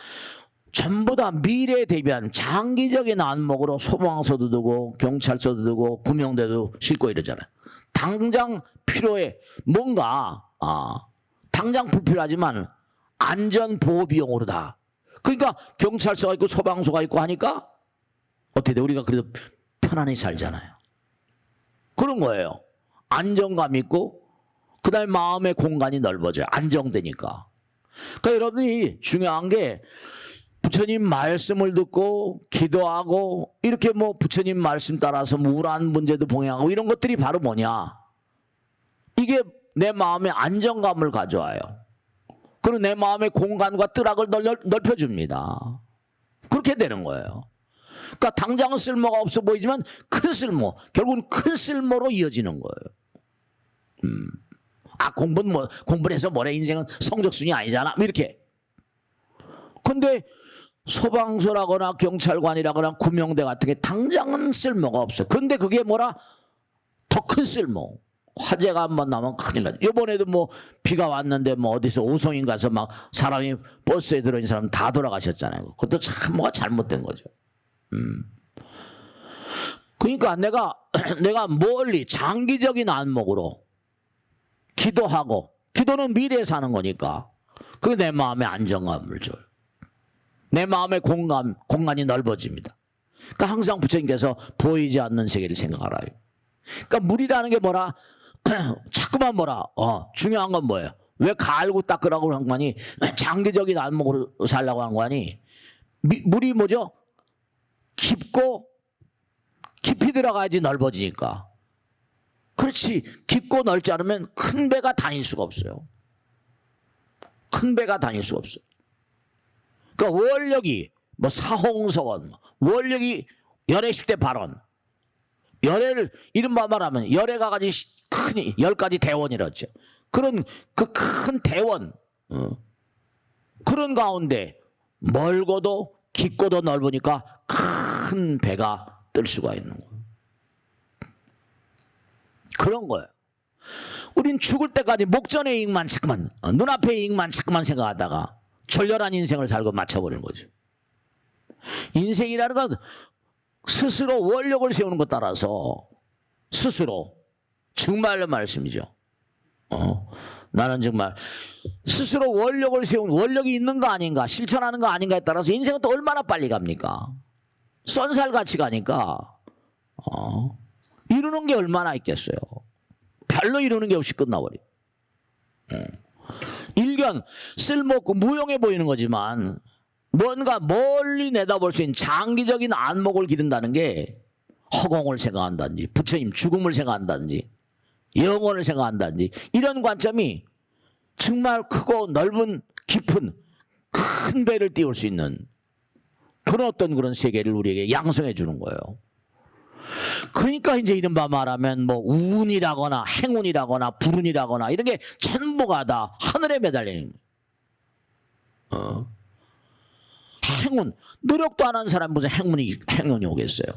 전부 다 미래에 대비한 장기적인 안목으로 소방서도 두고 경찰서도 두고 구명대도 싣고 이러잖아요. 당장 필요해. 뭔가 당장 불필요하지만 안전보호 비용으로다. 그러니까 경찰서가 있고 소방서가 있고 하니까 어떻게 돼? 우리가 그래도 편안히 살잖아요. 그런 거예요. 안정감 있고 그 다음에 마음의 공간이 넓어져요. 안정되니까. 그러니까 여러분이 중요한 게 부처님 말씀을 듣고 기도하고 이렇게 뭐 부처님 말씀 따라서 뭐 우울한 문제도 봉행하고 이런 것들이 바로 뭐냐. 이게 내 마음의 안정감을 가져와요. 그리고 내 마음의 공간과 뜰학을 넓혀줍니다. 그렇게 되는 거예요. 그러니까 당장은 쓸모가 없어 보이지만 큰 쓸모, 결국은 큰 쓸모로 이어지는 거예요. 공부를 해서 뭐래, 인생은 성적순이 아니잖아, 이렇게. 근데 소방서라거나 경찰관이라거나 구명대 같은 게 당장은 쓸모가 없어. 근데 그게 뭐라? 더 큰 쓸모. 화재가 한번 나면 큰일 나죠. 이번에도 뭐 비가 왔는데 뭐 어디서 오송인 가서 막 사람이 버스에 들어있는 사람 다 돌아가셨잖아요. 그것도 참 뭐가 잘못된 거죠. 그러니까 내가 멀리 장기적인 안목으로 기도하고, 기도는 미래에 사는 거니까 그게 내 마음의 안정감을 줘요. 내 마음의 공간이 넓어집니다. 그러니까 항상 부처님께서 보이지 않는 세계를 생각하라요. 그러니까 물이라는 게 뭐라? 자꾸만 뭐라? 중요한 건 뭐예요? 왜 갈고 닦으라고 한 거니? 장기적인 안목으로 살라고 한 거니? 물이 뭐죠? 깊이 들어가야지 넓어지니까. 그렇지. 깊고 넓지 않으면 큰 배가 다닐 수가 없어요. 큰 배가 다닐 수가 없어요. 그러니까 원력이 뭐 사홍석원, 원력이 열애 10대 발원, 열애를 이른바 말하면 열애가 가지 큰 10가지 대원이랬죠. 그런 그 큰 대원, 그런 가운데 멀고도 깊고도 넓으니까 큰 배가 뜰 수가 있는 거예요. 그런 거예요. 우린 죽을 때까지 목전의 이익만 자꾸만, 눈앞의 이익만 자꾸만 생각하다가 졸렬한 인생을 살고 마쳐버리는 거죠. 인생이라는 건 스스로 원력을 세우는 것 따라서 스스로, 정말로 말씀이죠. 나는 정말 스스로 원력을 세우는, 원력이 있는가 아닌가, 실천하는 거 아닌가에 따라서 인생은 또 얼마나 빨리 갑니까? 쏜살같이 가니까 이루는 게 얼마나 있겠어요. 별로 이루는 게 없이 끝나버려. 일견 쓸모없고 무용해 보이는 거지만 뭔가 멀리 내다볼 수 있는 장기적인 안목을 기른다는 게 허공을 생각한다든지 부처님 죽음을 생각한다든지 영혼을 생각한다든지 이런 관점이 정말 크고 넓은 깊은 큰 배를 띄울 수 있는 그런 어떤 그런 세계를 우리에게 양성해 주는 거예요. 그러니까 이제 이른바 말하면 뭐 운이라거나 행운이라거나 불운이라거나 이런 게 전부가 다 하늘에 매달리는 거예요. 행운, 노력도 안 하는 사람 무슨 행운이 오겠어요.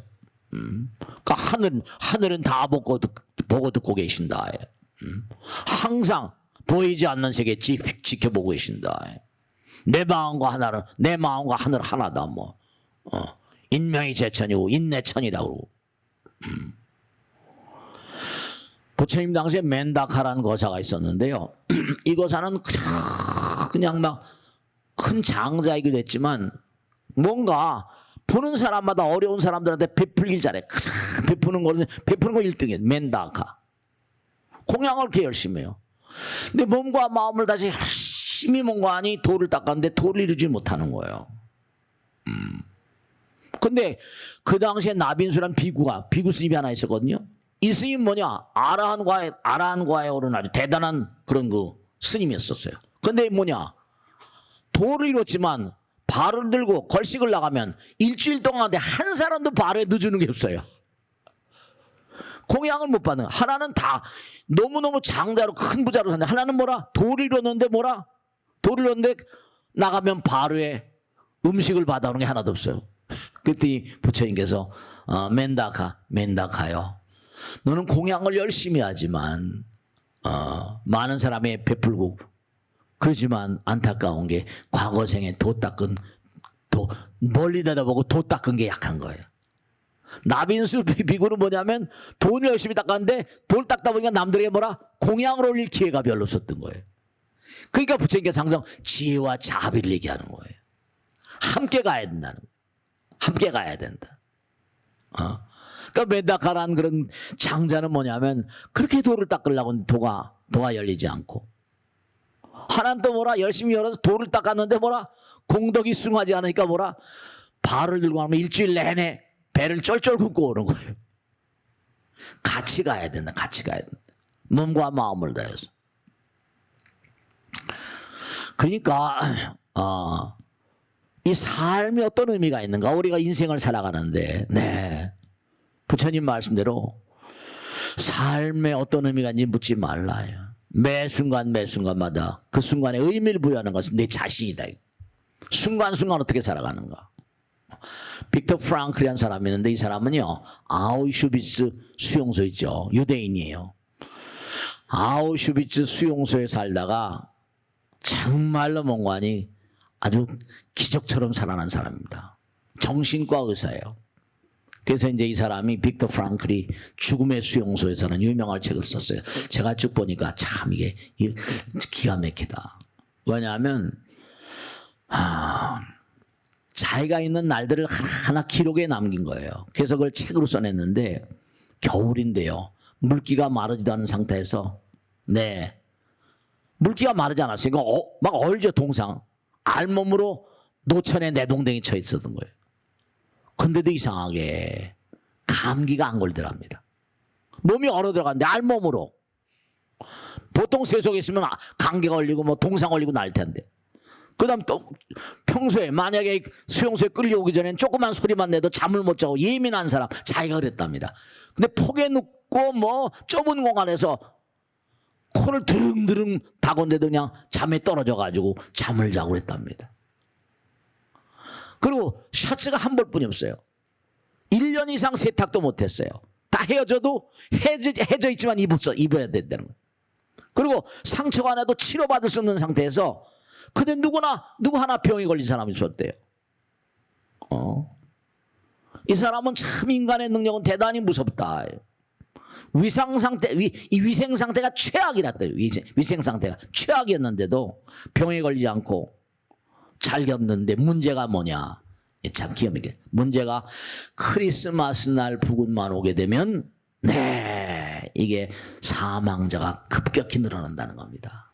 그러니까 하늘은 다 보고 듣고 계신다. 항상 보이지 않는 세계 지켜보고 계신다. 내 마음과 하늘 하나다. 뭐 인명이 제천이고 인내천이라고. 부처님 당시에 멘다카라는 거사가 있었는데요. 이 거사는 그냥 막 큰 장자이기도 했지만 뭔가 보는 사람마다 어려운 사람들한테 베풀길 잘해. 베푸는 거 1등이에요. 멘다카. 공양을 이렇게 열심히 해요. 근데 몸과 마음을 다시 열심히 뭔가 하니 도를 닦았는데 도를 이루지 못하는 거예요. 근데 그 당시에 나빈수란 비구 스님이 하나 있었거든요. 이 스님 뭐냐? 아라한과에 오른 아주 대단한 그런 그 스님이었었어요. 근데 뭐냐? 도를 이뤘지만 발을 들고 걸식을 나가면 일주일 동안 한 사람도 발에 넣어주는 게 없어요. 공양을 못 받는. 하나는 다 너무너무 장자로 큰 부자로 사는데 하나는 뭐라? 도를 이뤘는데 나가면 발에 음식을 받아오는 게 하나도 없어요. 그때 부처님께서 멘다카요. 너는 공양을 열심히 하지만 많은 사람에 베풀고 그러지만 안타까운 게 과거 생에 멀리 내다보고 도 닦은 게 약한 거예요. 나빈수 비구는 뭐냐면 돈을 열심히 닦았는데 돌 닦다 보니까 남들에게 뭐라? 공양을 올릴 기회가 별로 없었던 거예요. 그러니까 부처님께서 항상 지혜와 자비를 얘기하는 거예요. 함께 가야 된다는 거예요. 함께 가야 된다. 그러니까 멘다카라는 그런 장자는 뭐냐면 그렇게 도를 닦으려고 도가 도가 열리지 않고. 하나는 또 뭐라 열심히 열어서 돌을 닦았는데 뭐라 공덕이 숭하지 않으니까 뭐라 발을 들고 가면 일주일 내내 배를 쫄쫄 굽고 오는 거예요. 같이 가야 된다. 같이 가야 된다. 몸과 마음을 다해서. 그러니까 이 삶이 어떤 의미가 있는가? 우리가 인생을 살아가는데 네. 부처님 말씀대로 삶에 어떤 의미가 있는지 묻지 말라요. 매 순간 매 순간마다 그 순간에 의미를 부여하는 것은 내 자신이다. 순간순간 어떻게 살아가는가. 빅터 프랑클이라는 사람이 있는데 이 사람은요 아우슈비츠 수용소 있죠. 유대인이에요. 아우슈비츠 수용소에 살다가 정말로 몽관이 아주 기적처럼 살아난 사람입니다. 정신과 의사예요. 그래서 이제 이 사람이 빅터 프랑클이 죽음의 수용소에서는 유명한 책을 썼어요. 제가 쭉 보니까 참 이게 기가 막히다. 왜냐하면 자기가 있는 날들을 하나하나 기록에 남긴 거예요. 그래서 그걸 책으로 써냈는데 겨울인데요. 물기가 마르지도 않은 상태에서 네 물기가 마르지 않았어요. 막 얼죠 동상. 알몸으로 노천에 내동댕이 쳐 있었던 거예요. 근데도 이상하게 감기가 안 걸리더랍니다. 몸이 얼어 들어갔는데 알몸으로. 보통 세속에 있으면 감기가 걸리고 뭐 동상 걸리고 날 텐데. 그 다음 또 평소에 만약에 수용소에 끌려오기 전엔 조그만 소리만 내도 잠을 못 자고 예민한 사람 자기가 그랬답니다. 근데 폭에 눕고 뭐 좁은 공간에서 코를 드릉드릉 다건데도 그냥 잠에 떨어져 가지고 잠을 자고 그랬답니다. 그리고 셔츠가 한 벌뿐이 없어요. 1년 이상 세탁도 못했어요. 다 헤어져도 헤어져 있지만 입어야 된다는 거예요. 그리고 상처가 나도 치료받을 수 없는 상태에서 근데 누구 하나 병이 걸린 사람이 있었대요. 이 사람은 참 인간의 능력은 대단히 무섭다. 이 위생 상태가 최악이랐대요. 위생 상태가 최악이었는데도 병에 걸리지 않고 잘 겪는데 문제가 뭐냐? 참 기가 막히게. 문제가 크리스마스 날 부근만 오게 되면 네 이게 사망자가 급격히 늘어난다는 겁니다.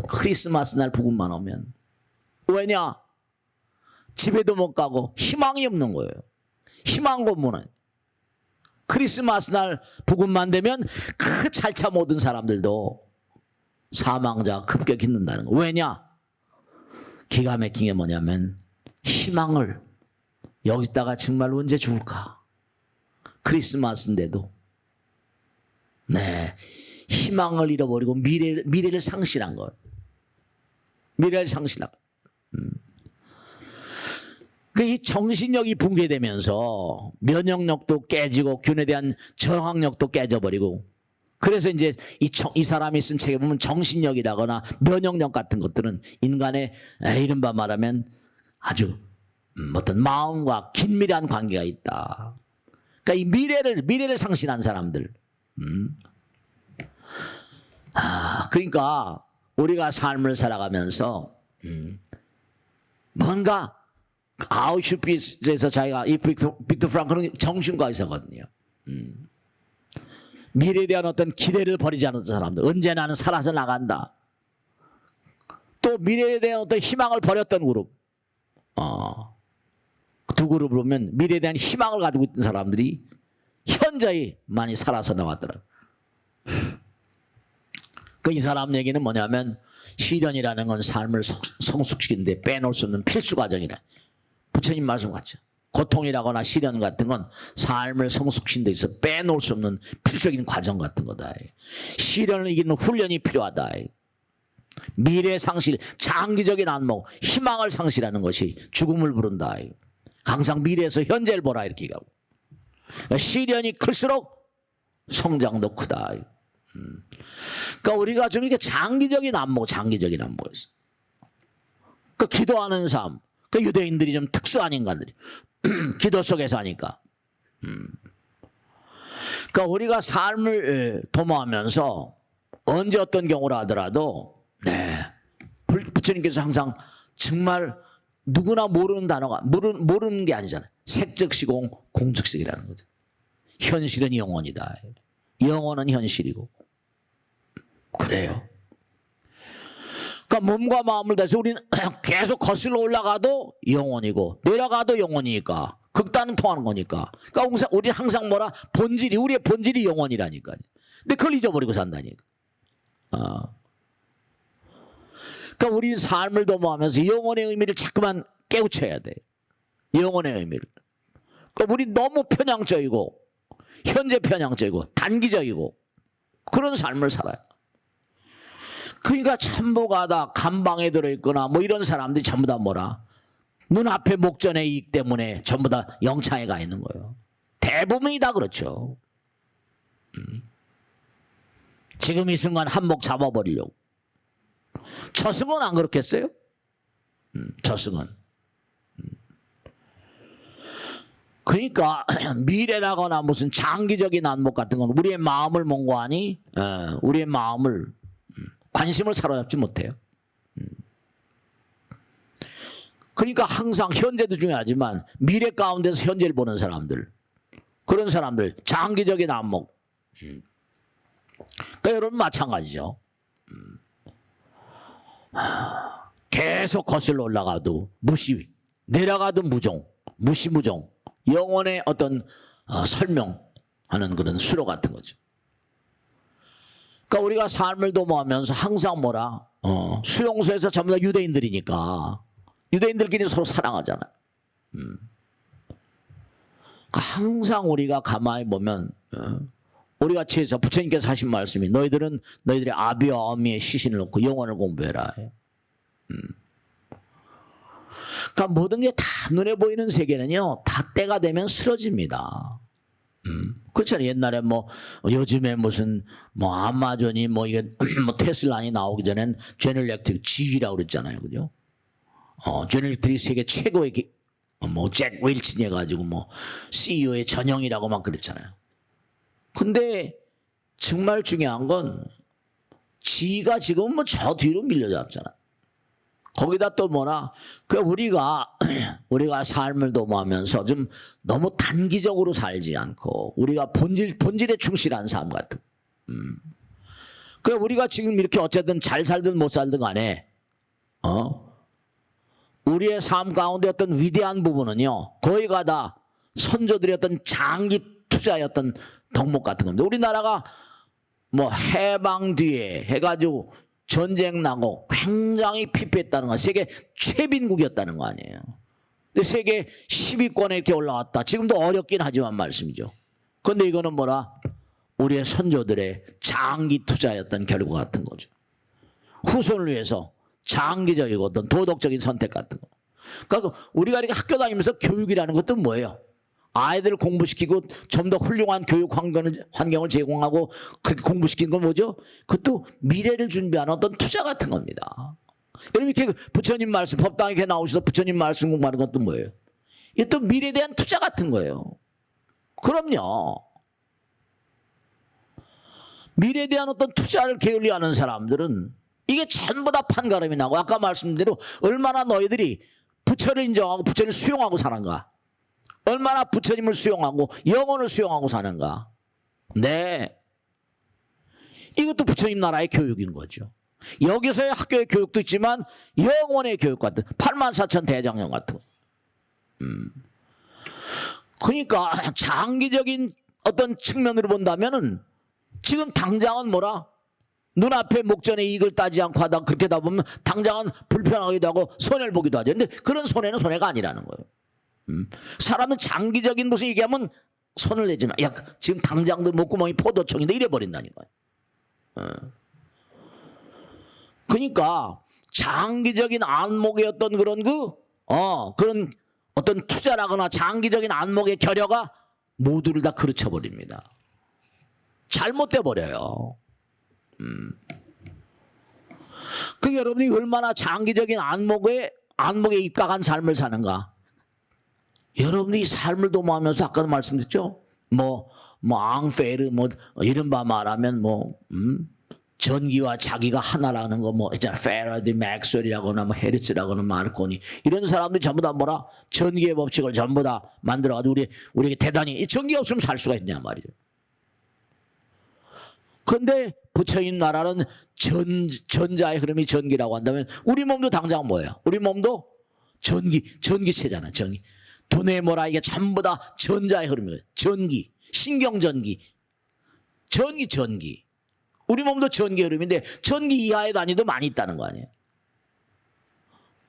크리스마스 날 부근만 오면 왜냐? 집에도 못 가고 희망이 없는 거예요. 희망 고문은 크리스마스 날 부근만 되면 그 잘차 모든 사람들도 사망자가 급격히 는다는 거예요. 왜냐? 기가 막힌 게 뭐냐면 희망을 여기다가 정말 언제 죽을까? 크리스마스인데도 네 희망을 잃어버리고 미래를 상실한 것. 미래를 상실한 것. 이 정신력이 붕괴되면서 면역력도 깨지고 균에 대한 저항력도 깨져버리고 그래서 이제 이 사람이 쓴 책에 보면 정신력이라거나 면역력 같은 것들은 인간의 이른바 말하면 아주 어떤 마음과 긴밀한 관계가 있다. 그러니까 이 미래를 상실한 사람들. 그러니까 우리가 삶을 살아가면서 뭔가 아우슈비츠에서 자기가 이 빅터 프랑클은 정신과 의사거든요. 미래에 대한 어떤 기대를 버리지 않는 사람들. 언제 나는 살아서 나간다. 또 미래에 대한 어떤 희망을 버렸던 그룹. 두 그룹을 보면 미래에 대한 희망을 가지고 있던 사람들이 현저히 많이 살아서 나왔더라고요. 이 사람 얘기는 뭐냐면 시련이라는 건 삶을 성숙시키는데 빼놓을 수 없는 필수 과정이라. 부처님 말씀 같죠. 고통이라거나 시련 같은 건 삶을 성숙시키는 데 있어 빼놓을 수 없는 필수적인 과정 같은 거다. 시련을 이기는 훈련이 필요하다. 미래 상실, 장기적인 안목, 희망을 상실하는 것이 죽음을 부른다. 항상 미래에서 현재를 보라 이렇게 가고. 시련이 클수록 성장도 크다. 그러니까 우리가 좀 이렇게 장기적인 안목에서. 기도하는 삶. 유대인들이 좀 특수한 인간들이 기도 속에서 하니까. 그러니까 우리가 삶을 도모하면서 언제 어떤 경우라 하더라도 네 부처님께서 항상 정말 누구나 모르는 단어가 모르는 게 아니잖아요. 색즉시공 공즉식이라는 거죠. 현실은 영원이다. 영원은 현실이고 그래요. 그러니까 몸과 마음을 다해서 우리는 계속 거슬러 올라가도 영혼이고 내려가도 영혼이니까 극단은 통하는 거니까. 그러니까 우리는 항상 뭐라 본질이 우리의 본질이 영혼이라니까요. 근데 그걸 잊어버리고 산다니까. 그러니까 우리 삶을 도모하면서 영혼의 의미를 자꾸만 깨우쳐야 돼. 영혼의 의미를. 그러니까 우리 너무 편향적이고 현재 편향적이고 단기적이고 그런 삶을 살아요. 그러니까 참복하다 감방에 들어있거나 뭐 이런 사람들이 전부 다 뭐라 눈앞에 목전의 이익 때문에 전부 다 영창에 가 있는 거예요. 대부분이 다 그렇죠. 지금 이 순간 한몫 잡아버리려고. 저승은 안 그렇겠어요? 저승은. 그러니까 미래라거나 무슨 장기적인 안목 같은 건 우리의 마음을 몽고하니 우리의 마음을 관심을 사로잡지 못해요. 그러니까 항상 현재도 중요하지만 미래 가운데서 현재를 보는 사람들, 그런 사람들 장기적인 안목. 그러니까 여러분 마찬가지죠. 계속 거슬러 올라가도 무시, 내려가도 무종, 무시무종. 영혼의 어떤 설명하는 그런 수로 같은 거죠. 그러니까 우리가 삶을 도모하면서 항상 뭐라 수용소에서 전부 다 유대인들이니까 유대인들끼리 서로 사랑하잖아요. 항상 우리가 가만히 보면 우리 같이 해서 부처님께서 하신 말씀이 너희들은 너희들의 아비와 어미의 시신을 놓고 영혼을 공부해라. 그러니까 모든 게 다 눈에 보이는 세계는요 다 때가 되면 쓰러집니다. 그렇잖아요. 옛날에 뭐 요즘에 무슨 뭐 아마존이 뭐 이게 뭐 테슬라니 나오기 전엔 제너럴 일렉트릭 GE라고 그랬잖아요, 그죠? 제너럴 일렉트릭 세계 최고의 뭐 잭 윌슨이 해가지고 뭐 CEO의 전형이라고 막 그랬잖아요. 근데 정말 중요한 건 GE가 지금 뭐 저 뒤로 밀려졌잖아. 거기다 또 뭐라 그 우리가 삶을 도모하면서 좀 너무 단기적으로 살지 않고 우리가 본질에 충실한 삶 같은. 그 우리가 지금 이렇게 어쨌든 잘 살든 못 살든 간에 우리의 삶 가운데 어떤 위대한 부분은요 거의가 다 선조들의 어떤 장기 투자의 어떤 덕목 같은 건데 우리나라가 뭐 해방 뒤에 해가지고 전쟁 나고 굉장히 피폐했다는 거, 세계 최빈국이었다는 거 아니에요. 근데 세계 10위권에 이렇게 올라왔다. 지금도 어렵긴 하지만 말씀이죠. 그런데 이거는 뭐라? 우리의 선조들의 장기 투자였던 결과 같은 거죠. 후손을 위해서 장기적이고 어떤 도덕적인 선택 같은 거. 그러니까 우리가 이렇게 학교 다니면서 교육이라는 것도 뭐예요? 아이들을 공부시키고 좀 더 훌륭한 교육 환경을 제공하고 그렇게 공부시키는 건 뭐죠? 그것도 미래를 준비하는 어떤 투자 같은 겁니다. 여러분 이렇게 부처님 말씀 법당에 이렇게 나오셔서 부처님 말씀 공부하는 것도 뭐예요? 이게 또 미래에 대한 투자 같은 거예요. 그럼요. 미래에 대한 어떤 투자를 게을리하는 사람들은 이게 전부 다 판가름이 나고 아까 말씀드린 대로 얼마나 너희들이 부처를 인정하고 부처를 수용하고 사는가. 얼마나 부처님을 수용하고 영혼을 수용하고 사는가. 네. 이것도 부처님 나라의 교육인 거죠. 여기서의 학교의 교육도 있지만 영혼의 교육 같은 84,000 대장경 같은 거. 그러니까 장기적인 어떤 측면으로 본다면은 지금 당장은 뭐라? 눈앞에 목전의 이익을 따지 않고 하다 그렇게 하다 보면 당장은 불편하기도 하고 손해를 보기도 하죠. 근데 그런 손해는 손해가 아니라는 거예요. 사람은 장기적인 무슨 얘기하면 손을 내지만 야 지금 당장도 목구멍이 포도청인데 이래버린다니까요. 그러니까 장기적인 안목의 어떤 그런 그런 어떤 투자라거나 장기적인 안목의 결여가 모두를 다 그르쳐버립니다. 잘못돼 버려요. 그 여러분이 얼마나 장기적인 안목에 입각한 삶을 사는가. 여러분이 삶을 도모하면서 아까도 말씀드렸죠. 앙페르 이른바 말하면 전기와 자기가 하나라는 거 있잖아. 페라디, 맥스웰이라거나 헤르츠라거나 마르코니 이런 사람들이 전부 다 뭐라 전기의 법칙을 전부 다 만들어가지고 우리에게 대단히 전기 없으면 살 수가 있냐 말이죠. 근데 부처님 나라는 전자의 흐름이 전기라고 한다면 우리 몸도 당장 뭐예요? 우리 몸도 전기체잖아. 전기. 두뇌 뭐라 이게 전부 다 전자의 흐름이에요. 전기, 신경전기, 전기. 우리 몸도 전기 흐름인데 전기 이하의 단위도 많이 있다는 거 아니에요?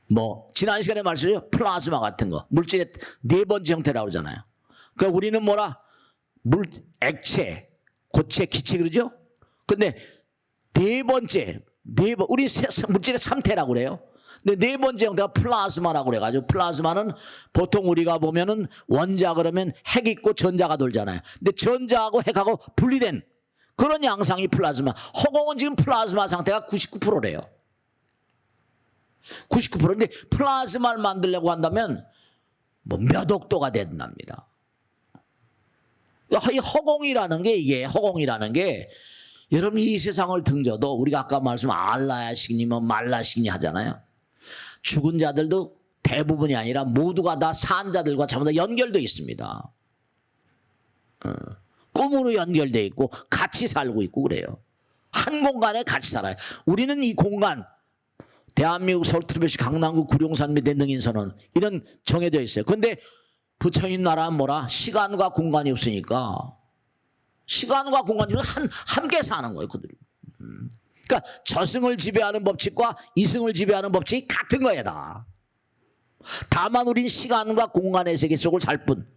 뭐 지난 시간에 말씀드렸죠. 플라즈마 같은 거 물질의 네 번째 형태라고 그러잖아요. 그러니까 우리는 뭐라 액체, 고체, 기체 그러죠? 근데 네 번째 우리 물질의 3태라고 그래요. 근데 네 번째 형태가 플라즈마라고 그래가지고 플라즈마는 보통 우리가 보면은 원자 그러면 핵 있고 전자가 돌잖아요. 근데 전자하고 핵하고 분리된 그런 양상이 플라즈마. 허공은 지금 플라즈마 상태가 99%래요. 99%인데 플라즈마를 만들려고 한다면 뭐 몇 억도가 된답니다. 이 허공이라는 게 허공이라는 게 여러분 이 세상을 등져도 우리가 아까 말씀 알라야식이니 뭐 말라식이니 하잖아요. 죽은 자들도 대부분이 아니라 모두가 다 산 자들과 전부 다 연결되어 있습니다. 꿈으로 연결되어 있고 같이 살고 있고 그래요. 한 공간에 같이 살아요. 우리는 이 공간 대한민국 서울특별시 강남구 구룡산 및 대능인선언 이런 정해져 있어요. 그런데 부처님 나라는 뭐라? 시간과 공간이 없으니까 시간과 공간이 함께 사는 거예요. 그들이. 그러니까 저승을 지배하는 법칙과 이승을 지배하는 법칙이 같은 거야 다. 다만 우린 시간과 공간의 세계 속을 살 뿐.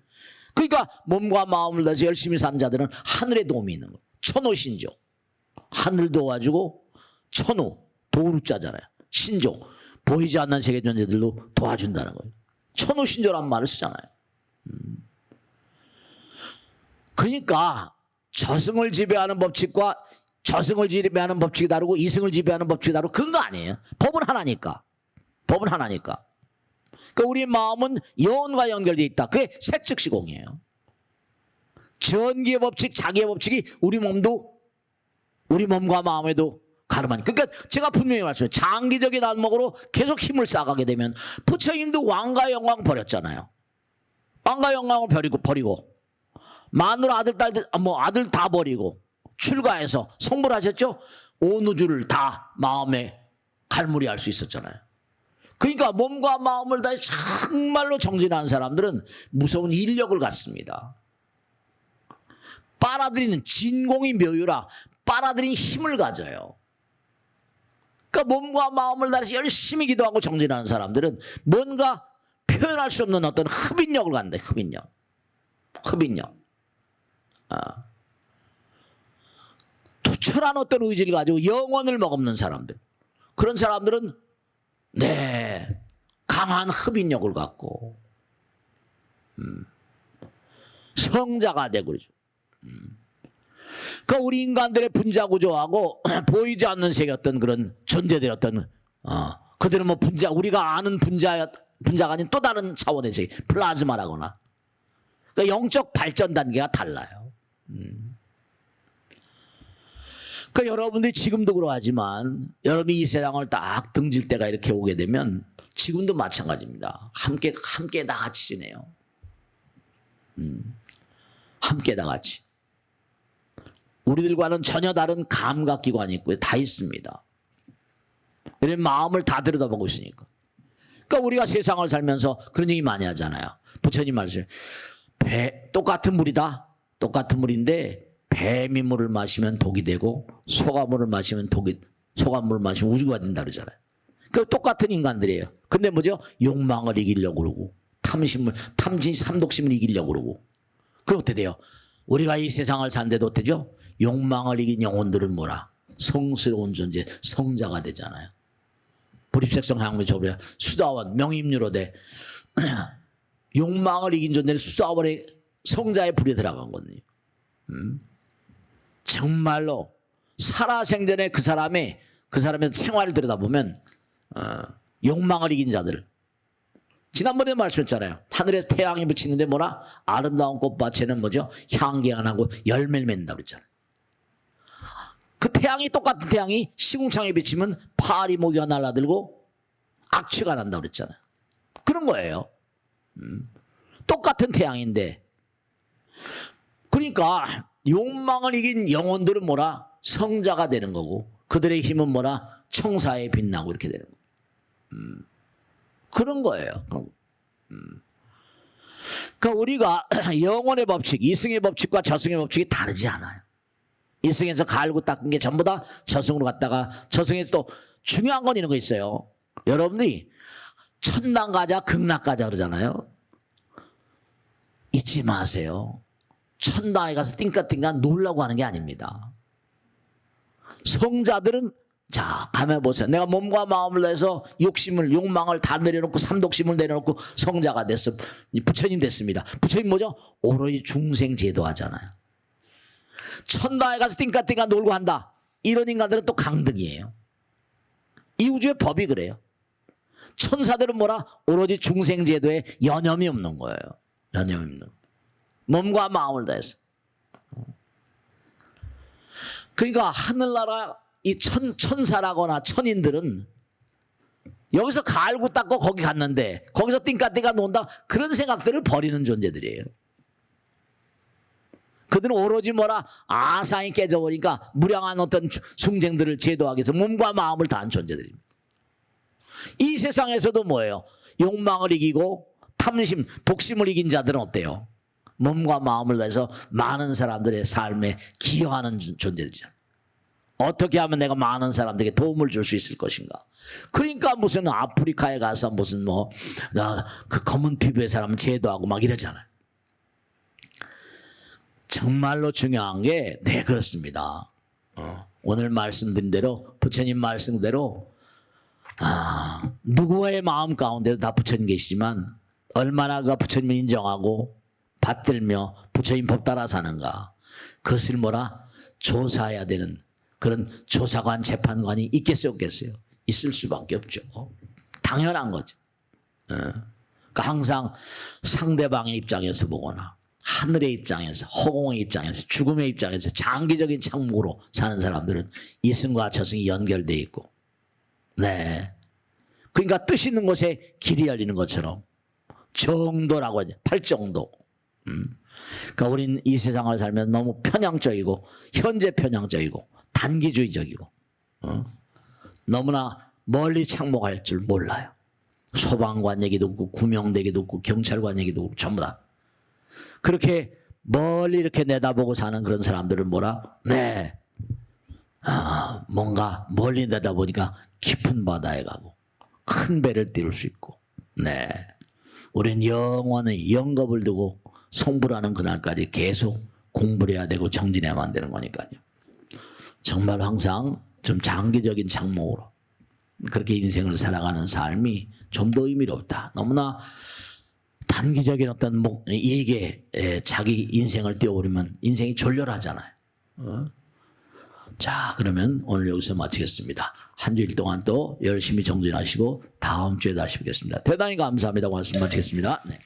그러니까 몸과 마음을 다해서 열심히 산 자들은 하늘의 도움이 있는 거예요. 천호신조. 하늘 도와주고 천호 도루자잖아요. 신조 보이지 않는 세계 존재들도 도와준다는 거예요. 천호신조란 말을 쓰잖아요. 그러니까 저승을 지배하는 법칙과 저승을 지배하는 법칙이 다르고 이승을 지배하는 법칙이 다르고 그런 거 아니에요. 법은 하나니까. 법은 하나니까. 그러니까 우리 마음은 영혼과 연결되어 있다. 그게 색즉시공이에요. 전기의 법칙, 자기의 법칙이 우리 몸과 마음에도 가름하니까. 그러니까 제가 분명히 말씀해요. 장기적인 안목으로 계속 힘을 쌓아가게 되면 부처님도 왕과 영광 버렸잖아요. 왕과 영광을 버리고 마누라 아들 다 버리고 출가해서 성불하셨죠? 온 우주를 다 마음에 갈무리할 수 있었잖아요. 그러니까 몸과 마음을 다 정말로 정진하는 사람들은 무서운 인력을 갖습니다. 빨아들이는 진공이 묘유라 빨아들이는 힘을 가져요. 그러니까 몸과 마음을 다해서 열심히 기도하고 정진하는 사람들은 뭔가 표현할 수 없는 어떤 흡인력을 갖는다. 흡인력. 투철한 어떤 의지를 가지고 영혼을 머금는 사람들. 그런 사람들은 강한 흡인력을 갖고 성자가 되고 그러죠. 그러니까 우리 인간들의 분자 구조하고 보이지 않는 세계 어떤 그런 존재들 어떤 그들은 뭐 우리가 아는 분자가 아닌 또 다른 차원의 세계 플라즈마라거나 그러니까 영적 발전 단계가 달라요. 그러니까 여러분들이 지금도 그러하지만 여러분이 이 세상을 딱 등질 때가 이렇게 오게 되면 지금도 마찬가지입니다. 함께 다 같이 지내요. 함께 다 같이. 우리들과는 전혀 다른 감각기관이 있고요. 다 있습니다. 이런 마음을 다 들여다보고 있으니까. 그러니까 우리가 세상을 살면서 그런 얘기 많이 하잖아요. 부처님 말씀. 똑같은 물이다. 똑같은 물인데 배민물을 마시면 독이 되고 소가물을 마시면 소가물을 마시면 우주가 된다 그러잖아요. 그 똑같은 인간들이에요. 근데 뭐죠? 욕망을 이기려고 그러고 삼독심을 이기려고 그러고. 그럼 어떻게 돼요? 우리가 이 세상을 사는데도 어때죠? 욕망을 이긴 영혼들은 뭐라? 성스러운 존재, 성자가 되잖아요. 불입색성 향미 조별 수다원 명임유로대 욕망을 이긴 존재는 수다원의 성자의 불에 들어간 거거든요. 정말로 살아생전에 그 사람의 생활을 들여다보면 욕망을 이긴 자들. 지난번에 말씀했잖아요. 하늘에서 태양이 비치는데 뭐라? 아름다운 꽃밭에는 뭐죠? 향기 안 하고 열매를 맺는다 그랬잖아요. 그 태양이 똑같은 태양이 시궁창에 비치면 파리 모기가 날아들고 악취가 난다 그랬잖아요. 그런 거예요. 똑같은 태양인데 그러니까 욕망을 이긴 영혼들은 뭐라? 성자가 되는 거고 그들의 힘은 뭐라 청사에 빛나고 이렇게 되는 거예요. 그런 거예요. 그러니까 우리가 영혼의 법칙, 이승의 법칙과 저승의 법칙이 다르지 않아요. 이승에서 갈고 닦은 게 전부 다 저승으로 갔다가 저승에서 또 중요한 건 이런 거 있어요. 여러분들이 천당 가자 극락 가자 그러잖아요. 잊지 마세요. 천당에 가서 띵까띵까 놀라고 하는 게 아닙니다. 성자들은 자 가만 보세요. 내가 몸과 마음을 내서 욕망을 다 내려놓고 삼독심을 내려놓고 성자가 됐어. 부처님 됐습니다. 부처님 뭐죠? 오로지 중생 제도하잖아요. 천당에 가서 띵까띵까 놀고 한다. 이런 인간들은 또 강등이에요. 이 우주의 법이 그래요. 천사들은 뭐라? 오로지 중생 제도에 여념이 없는 거예요. 여념이 없는 거예요. 몸과 마음을 다해서. 그러니까 하늘나라 이 천사라거나 천인들은 여기서 갈고 닦고 거기 갔는데 거기서 띵까띵까 논다 그런 생각들을 버리는 존재들이에요. 그들은 오로지 뭐라 아상이 깨져버리니까 무량한 어떤 숭쟁들을 제도하기 위해서 몸과 마음을 다한 존재들입니다. 이 세상에서도 뭐예요? 욕망을 이기고 탐심, 독심을 이긴 자들은 어때요? 몸과 마음을 다해서 많은 사람들의 삶에 기여하는 존재들이잖아요. 어떻게 하면 내가 많은 사람들에게 도움을 줄 수 있을 것인가? 그러니까 무슨 아프리카에 가서 무슨 그 검은 피부의 사람 제도하고 막 이러잖아요. 정말로 중요한 게 네 그렇습니다. 오늘 말씀드린 대로 부처님 말씀대로 누구의 마음 가운데도 다 부처님 계시지만 얼마나 그 부처님을 인정하고 받들며 부처님 법 따라 사는가 그것을 뭐라 조사해야 되는 그런 조사관 재판관이 있겠어요 없겠어요? 있을 수밖에 없죠. 당연한 거죠. 그러니까 항상 상대방의 입장에서 보거나 하늘의 입장에서 허공의 입장에서 죽음의 입장에서 장기적인 창목으로 사는 사람들은 이승과 저승이 연결되어 있고 네. 그러니까 뜻 있는 곳에 길이 열리는 것처럼 정도라고 하죠. 팔정도. 그러니까 우린 이 세상을 살면 너무 편향적이고 현재 편향적이고 단기주의적이고 너무나 멀리 창목할 줄 몰라요. 소방관 얘기도 없고 구명대 얘기도 없고 경찰관 얘기도 없고 전부 다 그렇게 멀리 이렇게 내다보고 사는 그런 사람들은 뭐라? 네. 뭔가 멀리 내다보니까 깊은 바다에 가고 큰 배를 띄울 수 있고 네. 우린 영원히 영겁을 두고 성불하는 그날까지 계속 공부를 해야 되고 정진해야만 되는 거니까요. 정말 항상 좀 장기적인 장목으로 그렇게 인생을 살아가는 삶이 좀 더 의미롭다. 너무나 단기적인 어떤 이익에 자기 인생을 띄워버리면 인생이 졸렬하잖아요. 자, 그러면 오늘 여기서 마치겠습니다. 한 주일 동안 또 열심히 정진하시고 다음 주에 다시 뵙겠습니다. 대단히 감사합니다. 말씀 마치겠습니다. 네.